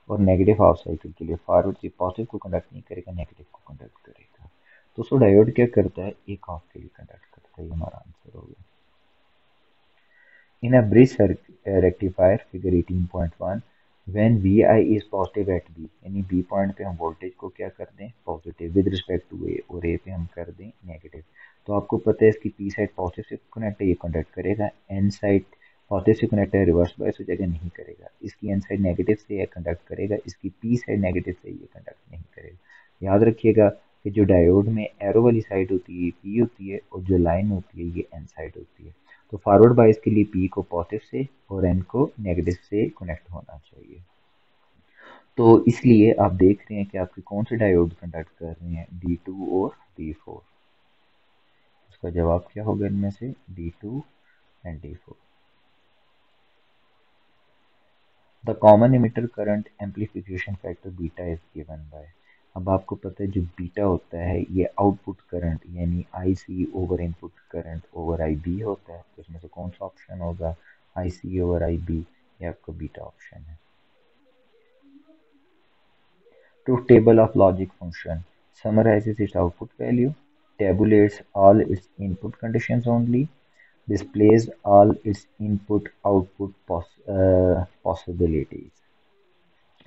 और नेगेटिव हाफ साइकिल के लिए फॉरवर्ड से पॉजिटिव को कंडक्ट नहीं करेगा, नेगेटिव को कंडक्ट करेगा। तो सो डायोड क्या करता है, एक हाफ के लिए कंडक्ट करता है। ये हमारा आंसर हो गया। In a bridge rectifier figure 18.1, when Vi is positive at B, यानी B पॉइंट पे हम वोल्टेज को क्या कर दें, positive with respect to A, और A पे हम कर दें नेगेटिव। तो आपको पता है इसकी P साइड पॉजिटिव से कनेक्ट है, ये कंडक्ट करेगा। N साइड पॉजिटिव से कनेक्ट है, रिवर्स बायस हो जाएगा, नहीं करेगा। इसकी N साइड नेगेटिव से ये कंडक्ट करेगा, इसकी P साइड नेगेटिव से ये कंडक्ट नहीं करेगा। याद रखिएगा कि जो डायोड में एरो वाली साइड होती है P होती है, और जो लाइन होती है ये N साइड होती है। तो फॉरवर्ड बायस के लिए P को पॉजिटिव से और N को नेगेटिव से कनेक्ट होना चाहिए। तो इसलिए आप देख रहे हैं कि आपके कौन से डायोड कंडक्ट कर रहे हैं, D2 और D4। उसका जवाब क्या होगा इनमें से, D2 and D4। The common emitter current amplification factor beta is given by. अब आपको पता है जो बीटा होता है ये आउटपुट करंट यानी IC over input current over IB होता है। तो इसमें से कौन सा ऑप्शन होगा, IC ओवर IB, ये आपका बीटा ऑप्शन है। Truth table of logic function summarizes its output value, tabulates all its input conditions only, displays all its input-output possibilities,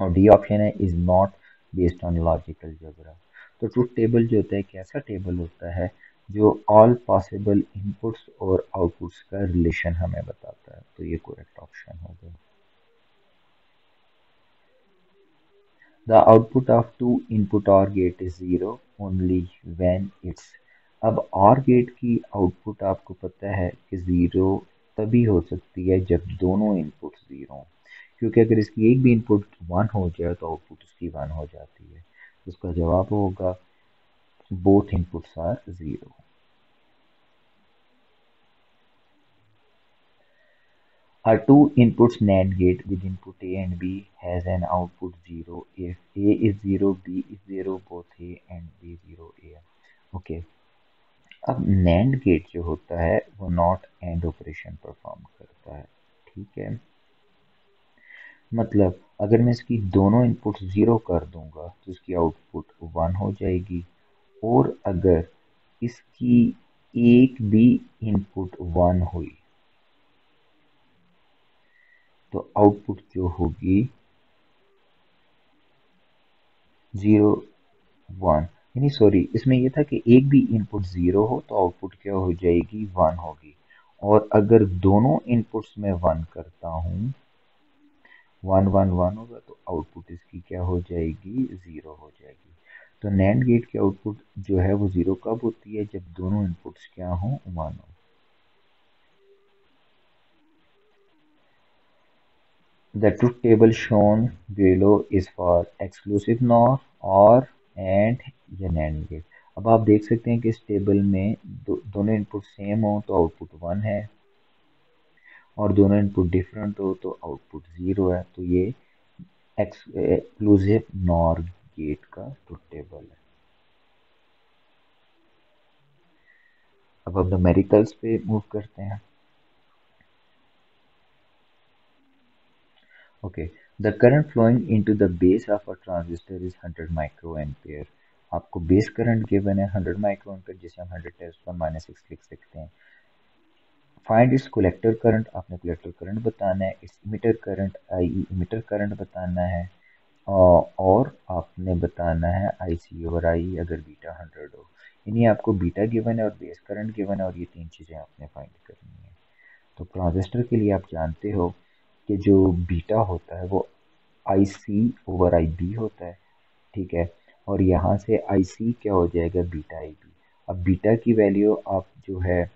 और डी ऑप्शन है is not based on logical algebra. तो truth table जो होता है एक ऐसा table होता है जो ऑल पॉसिबल इनपुट्स और आउटपुट्स का रिलेशन हमें बताता है। तो ये करेक्ट ऑप्शन होगा। The output of two input OR gate is zero only when it's। अब OR गेट की आउटपुट आपको पता है कि ज़ीरो तभी हो सकती है जब दोनों इनपुट ज़ीरो हों, क्योंकि अगर इसकी एक भी इनपुट वन हो जाए तो आउटपुट इसकी वन हो जाती है। तो उसका जवाब होगा both inputs are zero. A two inputs NAND gate with input A and B has an output 0 if A is 0, B is 0, both A and B 0 A। Okay, अब NAND गेट जो होता है वो नॉट एंड ऑपरेशन परफॉर्म करता है। ठीक है, मतलब अगर मैं इसकी दोनों इनपुट 0 कर दूंगा तो इसकी आउटपुट 1 हो जाएगी, और अगर इसकी एक भी इनपुट 1 हुई तो आउटपुट जो होगी 0 1, यानी सॉरी इसमें ये था कि एक भी इनपुट 0 हो तो आउटपुट क्या हो जाएगी, 1 होगी। और अगर दोनों इनपुट्स में 1 करता हूँ, 1 1 1 होगा, तो आउटपुट इसकी क्या हो जाएगी, 0 हो जाएगी। तो नैंड गेट की आउटपुट जो है वो 0 कब होती है, जब दोनों इनपुट्स क्या हो, 1 हो। The truth table shown below is for exclusive NOR और एंड या NAND गेट। अब आप देख सकते हैं कि इस टेबल में दोनों इनपुट सेम हो तो आउटपुट 1 है, और दोनों इनपुट डिफरेंट हो तो आउटपुट 0 है। तो ये एक्सक्लूसिव NOR गेट का ट्रुथ टेबल है। अब हम न्यूमेरिकल्स पे मूव करते हैं। Okay, the current flowing into the base of a transistor is 100 microampere। आपको बेस करंट गिवन है 100 माइक्रोएम्पियर, जिसे हम 100 टेस्ट पर -6 लिख सकते हैं। फाइंड इट्स कलेक्टर करंट, आपने कलेक्टर करंट बताना है। It's emitter current I emitter current बताना है। और आपने बताना है IC ओवर आई अगर बीटा 100 हो, यानी आपको बीटा गिवन है और बेस करंट गिवन है और ये तीन चीज़ें आपने फाइंड करनी है। तो ट्रांजिस्टर के लिए आप जानते हो कि जो बीटा होता है वो IC ओवर IB होता है, ठीक है। और यहाँ से IC क्या हो जाएगा, बीटा IB। अब बीटा की वैल्यू आप जो है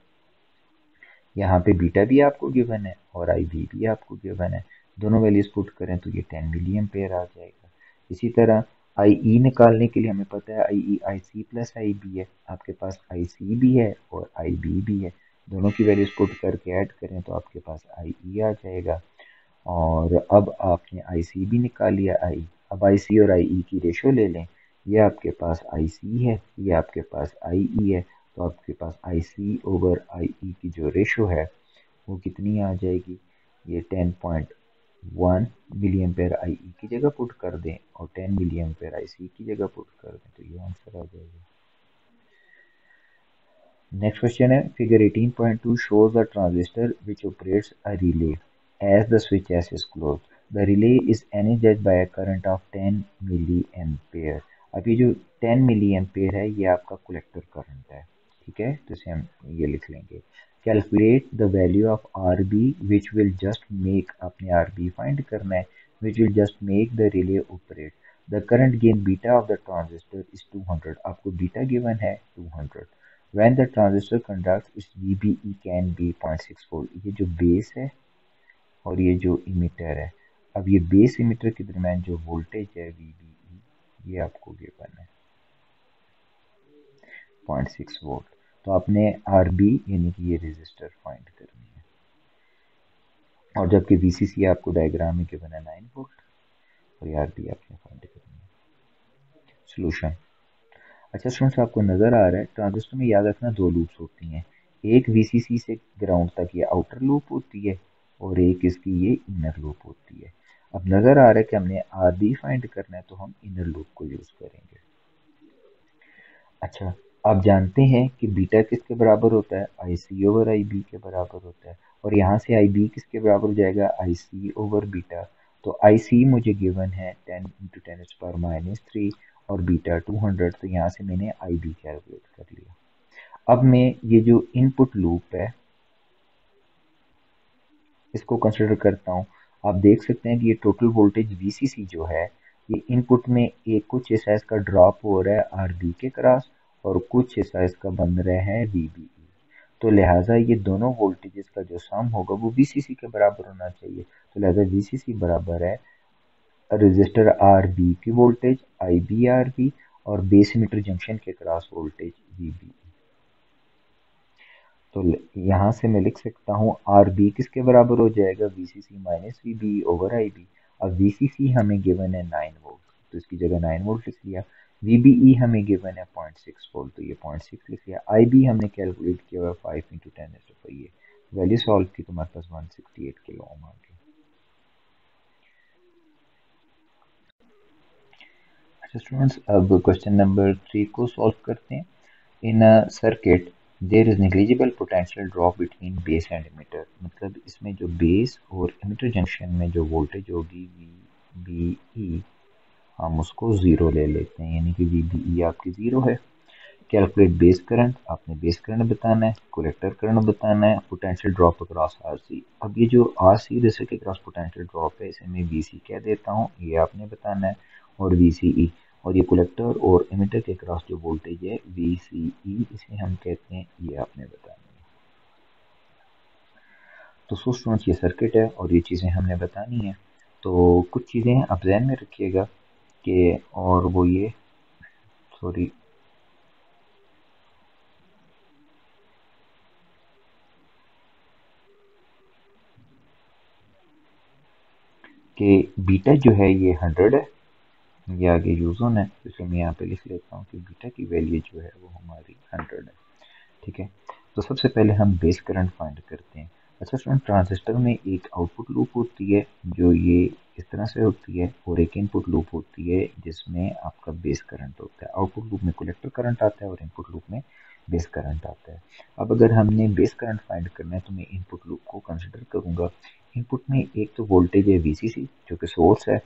यहाँ पे बीटा भी आपको गिवन है और IB भी आपको गिवन है, दोनों वैल्यूज पुट करें तो ये 10 मिली एम्पेयर आ जाएगा। इसी तरह IE निकालने के लिए हमें पता है IE IC प्लस IB है, आपके पास IC भी है और IB भी है, दोनों की वैल्यूज पुट करके ऐड करें तो आपके पास IE आ जाएगा। और अब आपने IC भी निकाल लिया आई, अब IC और IE की रेशो ले लें, ये आपके पास IC है, ये आपके पास IE है, तो आपके पास IC ओवर IE की जो रेशो है वो कितनी आ जाएगी, ये 10.1 मिली एम्पेयर IE की जगह पुट कर दें और 10 मिली एम्पेयर IC की जगह पुट कर दें तो ये आंसर आ जाएगा। Next question है figure 18.2 shows a transistor which operates a relay as the switch S is closed. The relay is energized by a current of 10 milliampere. अब ये जो 10 milliampere है ये आपका कलेक्टर करंट है, ठीक है, तो इसे हम ये लिख लेंगे। Calculate the value of RB which will just make, आपने RB फाइंड करना है, which will just make the relay operate. The current gain beta of the transistor is 200. आपको बीटा गिवन है 200. When the transistor conducts its VBE can be 0.6 volt. ये जो base है और ये जो इमिटर है, अब ये बेस इमिटर के दरम्यान जो वोल्टेज है VBE ये आपको गिवन है 0.6 वोल्ट। तो आपने RB यानी कि ये रेजिस्टर फाइंड करनी है, और जबकि VCC आपको डायग्राम में गिवन है 9 वोल्ट और ये RB आपने फाइंड करनी है। सोल्यूशन। अच्छा स्टूडेंट्स, आपको नज़र आ रहा है ट्रांजिस्टर में याद रखना दो लूप्स होती हैं, एक VCC से ग्राउंड तक ये आउटर लूप होती है और एक इसकी ये इनर लूप होती है। अब नज़र आ रहा है कि हमने RB फाइंड करना है तो हम इनर लूप को यूज़ करेंगे। अच्छा, आप जानते हैं कि बीटा किसके बराबर होता है, IC ओवर IB के बराबर होता है, और यहाँ से IB किसके बराबर हो जाएगा, IC ओवर बीटा। तो IC मुझे गिवन है 10 × 10⁻³ और बीटा 200, तो यहाँ से मैंने IB कैलकुलेट कर लिया। अब मैं ये जो इनपुट लूप है इसको कंसिडर करता हूँ। आप देख सकते हैं कि ये टोटल वोल्टेज VCC जो है ये इनपुट में एक कुछ हिस्सा इसका ड्रॉप हो रहा है RB के क्रॉस और कुछ हिस्सा इसका बन रहा है VBE। तो लिहाजा ये दोनों वोल्टेजेस का जो सम होगा वो VCC के बराबर होना चाहिए। तो लिहाजा VCC बराबर है रजिस्टर RB की वोल्टेज IBRB और बेस इमिटर जंक्शन के क्रॉस वोल्टेज VBE। तो यहाँ से मैं लिख सकता हूँ RB किसके बराबर हो जाएगा, VCC minus VBE over IB। अब VCC हमें गिवन है 9 वोल्ट तो इसकी जगह 9 वोल्ट लिख लिया, VBE हमें गिवन है 0.6 वोल्ट तो ये 0.6 लिख लिया, IB हमने कैलकुलेट किया हुआ 5 × 10⁻⁴। ये वैल्यू सॉल्व की तो हमारे पास 168 किलो ओम आ गया। अच्छा स्टूडेंट्स, अब क्वेश्चन नंबर 3 को सॉल्व करते हैं। In a circuit there is negligible potential drop between base and emitter, मतलब इसमें जो बेस और इमिटर जंक्शन में जो वोल्टेज होगी VBE हम उसको ज़ीरो ले लेते हैं, यानी कि VBE आपकी ज़ीरो है। कैलकुलेट बेस करंट, आपने बेस करंट बताना है, कलेक्टर करंट बताना है, पोटेंशियल ड्रॉप अक्रॉस RC। अब ये जो RC रेसिस्टर के क्रॉस पोटेंशियल ड्रॉप है इसे मैं VC कह देता हूँ, ये आपने बताना है, और VCE, और ये कलेक्टर और इमिटर के क्रॉस जो वोल्टेज है VCE इसे हम कहते हैं, ये आपने बताना है। तो सो स्टूडेंट्स ये सर्किट है और ये चीज़ें हमने बतानी है। तो कुछ चीज़ें आप ध्यान में रखिएगा कि, और वो ये, सॉरी, कि बीटा जो है ये 100 है, ये आगे यूज़ होना है, इसलिए मैं यहाँ पे लिख लेता हूँ कि बीटा की वैल्यू जो है वो हमारी 100 है, ठीक है। तो सबसे पहले हम बेस करंट फाइंड करते हैं। अच्छा स्टूडेंट, ट्रांजिस्टर में एक आउटपुट लूप होती है जो ये इस तरह से होती है और एक इनपुट लूप होती है जिसमें आपका बेस करंट होता है। आउटपुट लूप में कलेक्टर करंट आता है और इनपुट लूप में बेस करंट आता है। अब अगर हमने बेस करंट फाइंड करना है तो मैं इनपुट लूप को कंसिडर करूंगा। इनपुट में एक तो वोल्टेज है VCC जो कि सोर्स है,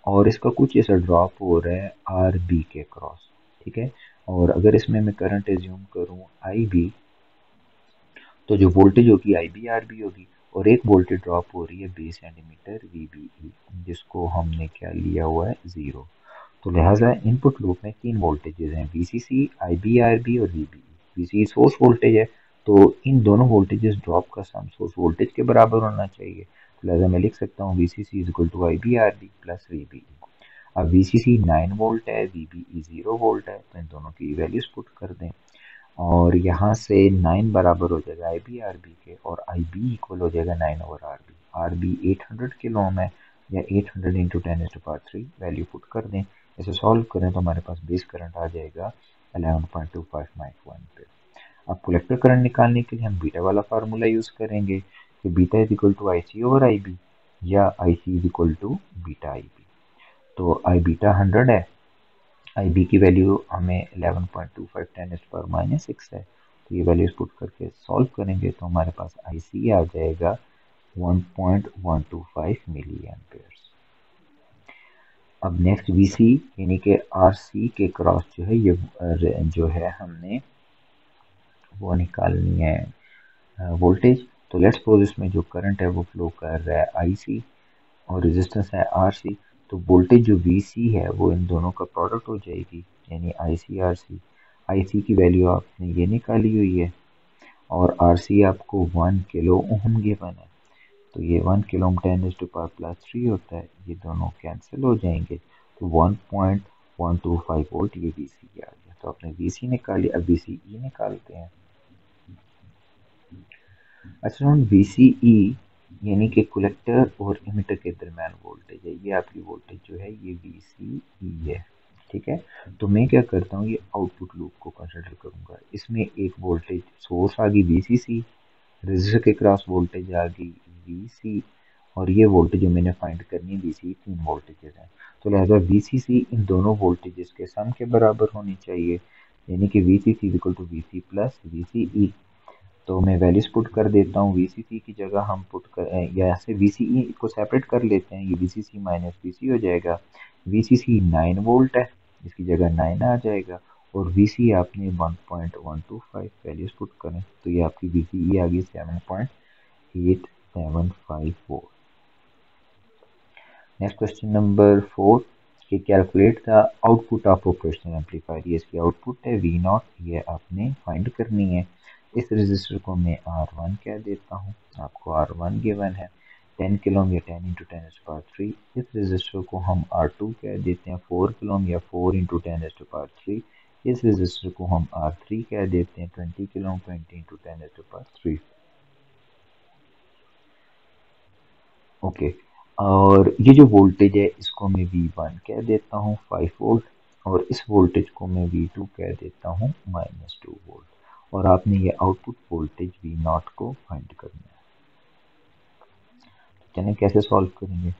और इसका कुछ ऐसा ड्रॉप हो रहा है आर बी के क्रॉस, ठीक है। और अगर इसमें मैं करंट एज्यूम करूं आई बी, तो जो वोल्टेज होगी आई बी आर बी होगी, और एक वोल्टेज ड्रॉप हो रही है 20 सेंटीमीटर वी बी ई, जिसको हमने क्या लिया हुआ है 0। तो लिहाजा इनपुट लूप में 3 वोल्टेजेस हैं, V C C, I B R B और V B E. V C source voltage है, तो इन दोनों वोल्टेजेस ड्रॉप का सम सोर्स वोल्टेज के बराबर होना चाहिए। तो लिहाजा मैं लिख सकता हूँ V C C is equal to I B R B plus V B E. अब वी सी सी 9 वोल्ट है, वी बी ई 0 वोल्ट है, तो इन दोनों की वैल्यूज पुट कर दें, और यहाँ से 9 बराबर हो जाएगा आई बी आर बी के, और आई बी इक्वल हो जाएगा 9 over R B. R B 800 kilo ohm है, या 800 इंटू 10⁻³ वैल्यू पुट कर दें। इसे सॉल्व करें तो हमारे पास बेस करंट आ जाएगा 11.25 माइक्रो एम्पीयर। अब कलेक्टर करंट निकालने के लिए हम बीटा वाला फार्मूला यूज करेंगे कि beta is equal to I C over I B, या I C is equal to beta I B. तो आई बीटा 100 है, आई बी की वैल्यू हमें 11.25 10⁻⁻6 है, तो ये वैल्यूज पुट करके सॉल्व करेंगे तो हमारे पास आई सी आ जाएगा 1.125 मिली एम्पेयर्स। अब नेक्स्ट वी सी यानी कि आर सी के क्रॉस जो है ये जो है हमने वो निकालनी है वोल्टेज। तो लेट्स सपोज इसमें जो करंट है वो फ्लो कर रहा है आई सी, और रेजिस्टेंस है आर सी। तो वोल्टेज जो वी सी है वो इन दोनों का प्रोडक्ट हो जाएगी, यानी आई सी आर सी। आई सी की वैल्यू आपने ये निकाली हुई है, और आर सी आपको 1 किलो ओम गिवन है, तो ये 1 किलो ओम 10⁻³ होता है, ये दोनों कैंसिल हो जाएंगे, तो 1.125 वोल्ट ये वी सी आ गया। तो आपने वी सी निकाली, अब वी सी ई निकालते हैं। अच्छा, वी सी ई यानी कि कलेक्टर और इमिटर के दरमियान वोल्टेज है, ये आपकी वोल्टेज जो है ये वी सी ई है, ठीक है। तो मैं क्या करता हूँ, ये आउटपुट लूप को कंसिडर करूंगा। इसमें एक वोल्टेज सोर्स आ गई वी सी सी, रजिस्टर के क्रॉस वोल्टेज आ गई वी सी, और ये वोल्टेज जो मैंने फाइंड करनी है वी सी, 3 वोल्टेजेस हैं। तो लिहाजा वी सी सी इन दोनों वोल्टेजेस के सम के बराबर होनी चाहिए, यानी कि V C C equal to V C plus V C E. तो मैं वैल्यूज पुट कर देता हूँ, वी सी सी की जगह हम पुट कर, या ऐसे वी सी ई को सेपरेट कर लेते हैं, ये V C C minus V C हो जाएगा। वी सी सी 9 वोल्ट है, इसकी जगह 9 आ जाएगा, और वी सी आपने 1.125 वैल्यूज पुट करें, तो ये आपकी वी सी ई आ गई 7.875 वोल्ट। नेक्स्ट क्वेश्चन नंबर 4 कि calculate the output of operational amplifier. ये इसकी आउटपुट है वी नॉट, ये आपने फाइंड करनी है। इस रजिस्टर को मैं R1 कह देता हूँ, आपको R1 गिवन है 10 किलो ओम या 10 इंटू 10⁻³। इस रजिस्टर को हम R2 कह देते हैं 4 किलो ओम या 4 इंटू 10⁻³। इस रजिस्टर को हम R3 कह देते हैं 20 किलो ओम 20 इंटू 10⁻³। ओके, और ये जो वोल्टेज है इसको मैं V1 कह देता हूँ 5 वोल्ट, और इस वोल्टेज को मैं V2 कह देता हूँ -2 वोल्ट, और आपने ये आउटपुट वोल्टेज V0 को फाइंड करना है। चलिए कैसे सॉल्व करेंगे।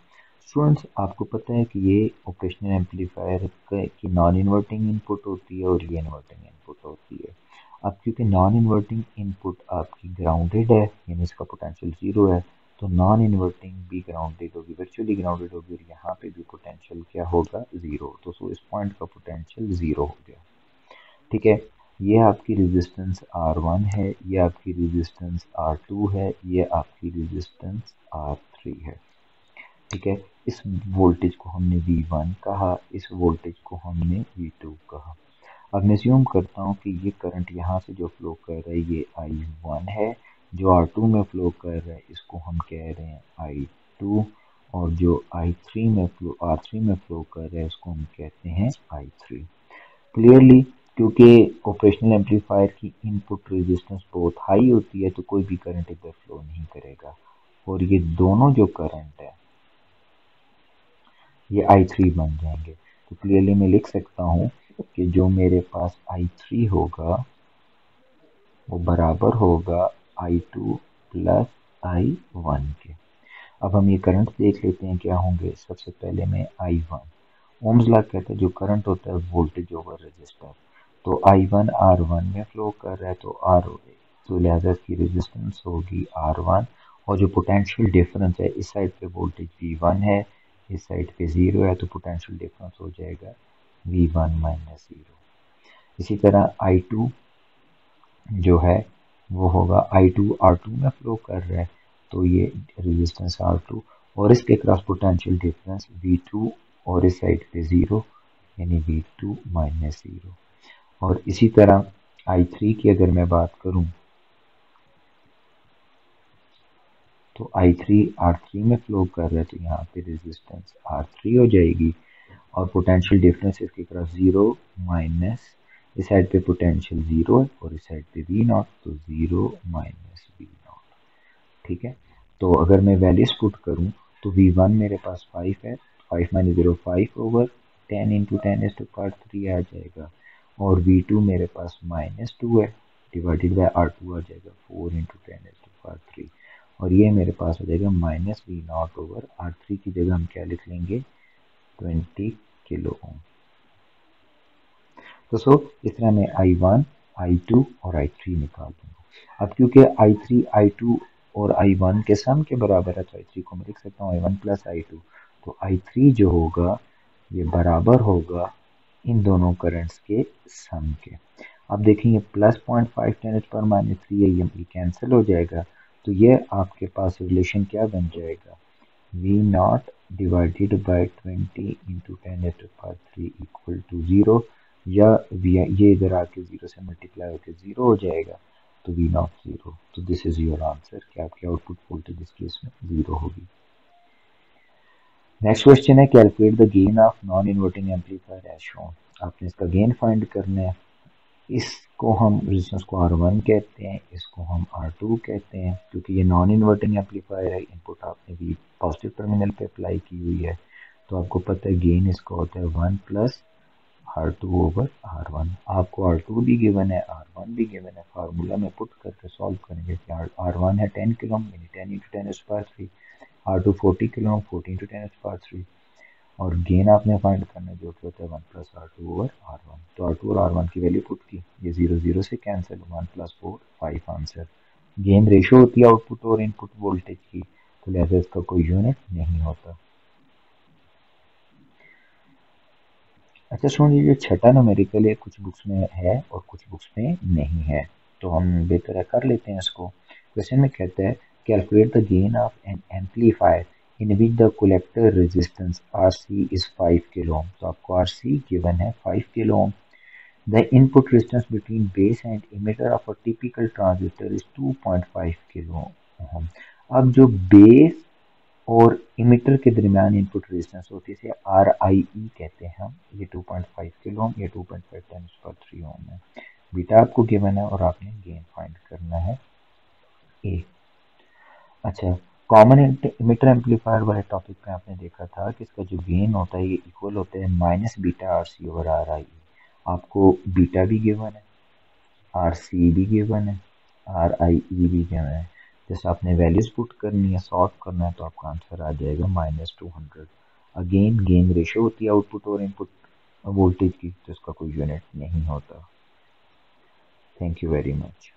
स्टूडेंट्स, आपको पता है कि ये ऑपरेशनल एम्पलीफायर की नॉन इन्वर्टिंग इनपुट होती है और ये इन्वर्टिंग इनपुट होती है। अब क्योंकि नॉन इन्वर्टिंग इनपुट आपकी ग्राउंडेड है, यानी इसका पोटेंशियल 0 है, तो नॉन इन्वर्टिंग भी ग्राउंडेड होगी, वर्चुअली ग्राउंडेड होगी, और यहाँ पे भी पोटेंशियल क्या होगा 0। तो सो इस पॉइंट का पोटेंशियल 0 हो गया, ठीक है। ये आपकी रेजिस्टेंस R1 है, ये आपकी रेजिस्टेंस R2 है, ये आपकी रेजिस्टेंस R3 है, ठीक है। इस वोल्टेज को हमने V1 कहा, इस वोल्टेज को हमने V2 कहा। अब मैं अज्यूम करता हूँ कि ये करंट यहाँ से जो फ्लो कर रहा है ये I1 है, जो R2 में फ्लो कर रहा है इसको हम कह रहे हैं I2, और जो R3 में फ्लो कर रहा है उसको हम कहते हैं I3। क्लियरली, क्योंकि ऑपरेशनल एम्पलीफायर की इनपुट रेजिस्टेंस बहुत हाई होती है तो कोई भी करंट इधर फ्लो नहीं करेगा, और ये दोनों जो करंट है ये I3 बन जाएंगे। तो क्लियरली मैं लिख सकता हूँ कि जो मेरे पास I3 होगा वो बराबर होगा I2 प्लस I1 के। अब हम ये करंट देख लेते हैं क्या होंगे। सबसे पहले मैं I1, ओम्स लॉ कहता है जो करंट होता है वोल्टेज ओवर रेजिस्टर, तो I1 R1 में फ्लो कर रहा है तो तो लिहाजा इसकी रेजिस्टेंस होगी R1, और जो पोटेंशियल डिफरेंस है इस साइड पे वोल्टेज V1 है, इस साइड पे 0 है तो पोटेंशियल डिफरेंस हो जाएगा V1 माइनस 0। इसी तरह I2 जो है वो होगा, I2 R2 में फ्लो कर रहा है तो ये रेजिस्टेंस R2 और इसके क्रॉस पोटेंशियल डिफरेंस V2 और इस साइड पे 0 यानी V2 माइनस 0। और इसी तरह I3 की अगर मैं बात करूं तो I3 R3 में फ्लो कर रहा है तो यहाँ पे रेजिस्टेंस R3 हो जाएगी और पोटेंशियल डिफरेंस इसके क्रॉस 0 माइनस इस साइड पे पोटेंशियल 0 है और इस साइड पे V0 तो 0 माइनस V0। ठीक है, तो अगर मैं वैल्यूज पुट करूं तो V1 मेरे पास 5 है, 5 minus 0 5 over 10 into 10 is to power 3 आ जाएगा और V2 मेरे पास माइनस 2 है डिवाइडेड बाय R2 आ जाएगा 4 इंटू 10 इज टू पावर 3 और ये मेरे पास हो जाएगा माइनस V0 ओवर R3 की जगह हम क्या लिख लेंगे 20 किलो ओम। तो इस तरह मैं I1, I2 और I3 निकाल दूंगा। अब क्योंकि I3, I2 और I1 के सम के बराबर है तो I3 को मैं लिख सकता हूँ I1 प्लस I2। तो I3 जो होगा ये बराबर होगा इन दोनों करंट्स के सम के। अब देखेंगे प्लस 0.5 10 पर माइनस 3 है, ये कैंसिल हो जाएगा तो ये आपके पास रिलेशन क्या बन जाएगा V0 divided by 20 into 10 to power 3 equal to 0 या ये इधर आके 0 से मल्टीप्लाई होकर 0 हो जाएगा तो V0 0। तो दिस इज योर आंसर कि आपकी आउटपुट वोल्टेज इस केस में 0 होगी। नेक्स्ट क्वेश्चन है calculate the gain of non inverting amplifier as shown. आपने इसका गेन फाइंड करना है। इसको हम रेजिस्टेंस को R1 कहते हैं, इसको हम R2 कहते हैं क्योंकि ये नॉन इन्वर्टिंग एम्पलीफायर है। इनपुट आपने भी पॉजिटिव टर्मिनल पे अप्लाई की हुई है तो आपको पता है गेन इसका होता है 1 प्लस R2 ओवर R1। आपको R2 भी गिवन है, R1 भी गिवन है, फार्मूला में पुट करके सॉल्व करेंगे कि R1 है 10 किलो ओम यानी 10 into 10 is power 3, R2 40 kilo ohm 40 into 10 is power 3 और गेन आपने फाइंड करना है जो कि होता है 1 प्लस R2 ओवर R1। तो R2 और R1 की वैल्यू पुट की, ये 0 0 से cancel, 1 plus 4 5 answer. Gain ratio होती है आउटपुट और इनपुट वोल्टेज की तो लिहाजा इसका कोई यूनिट नहीं होता। अच्छा सुनिए, जो छठा न्यूमेरिकल है कुछ बुक्स में है और कुछ बुक्स में नहीं है तो हम बेहतर है कर लेते हैं इसको। क्वेश्चन में कहता है calculate the gain of N amplifier in which the collector resistance RC is 5 kilo ohm. तो आपको RC गिवन है 5 kilo ohm. The input resistance between base and emitter of a typical transistor is 2.5 kilo ohm. अब जो base और emitter के दरमियान input resistance होती है इसे RIE कहते हैं हम। ये 2.5 किलो ओम, ये 2.5 टाइम्स पर 3 ओम है। बीटा आपको गिवन है और आपने गेन फाइंड करना है ए। अच्छा, कॉमन इमिटर एम्पलीफायर वाले टॉपिक पे आपने देखा था कि इसका जो गेन होता है ये इक्वल होता है minus beta RC over RIE। आपको बीटा भी गिवन है, RC भी गिवन है, RIE भी गिवन है। जैसे आपने वैल्यूज पुट करनी है, सॉल्व करना है तो आपका आंसर आ जाएगा -200। अगेन गेन रेशो होती है आउटपुट और इनपुट वोल्टेज की तो इसका कोई यूनिट नहीं होता। Thank you very much.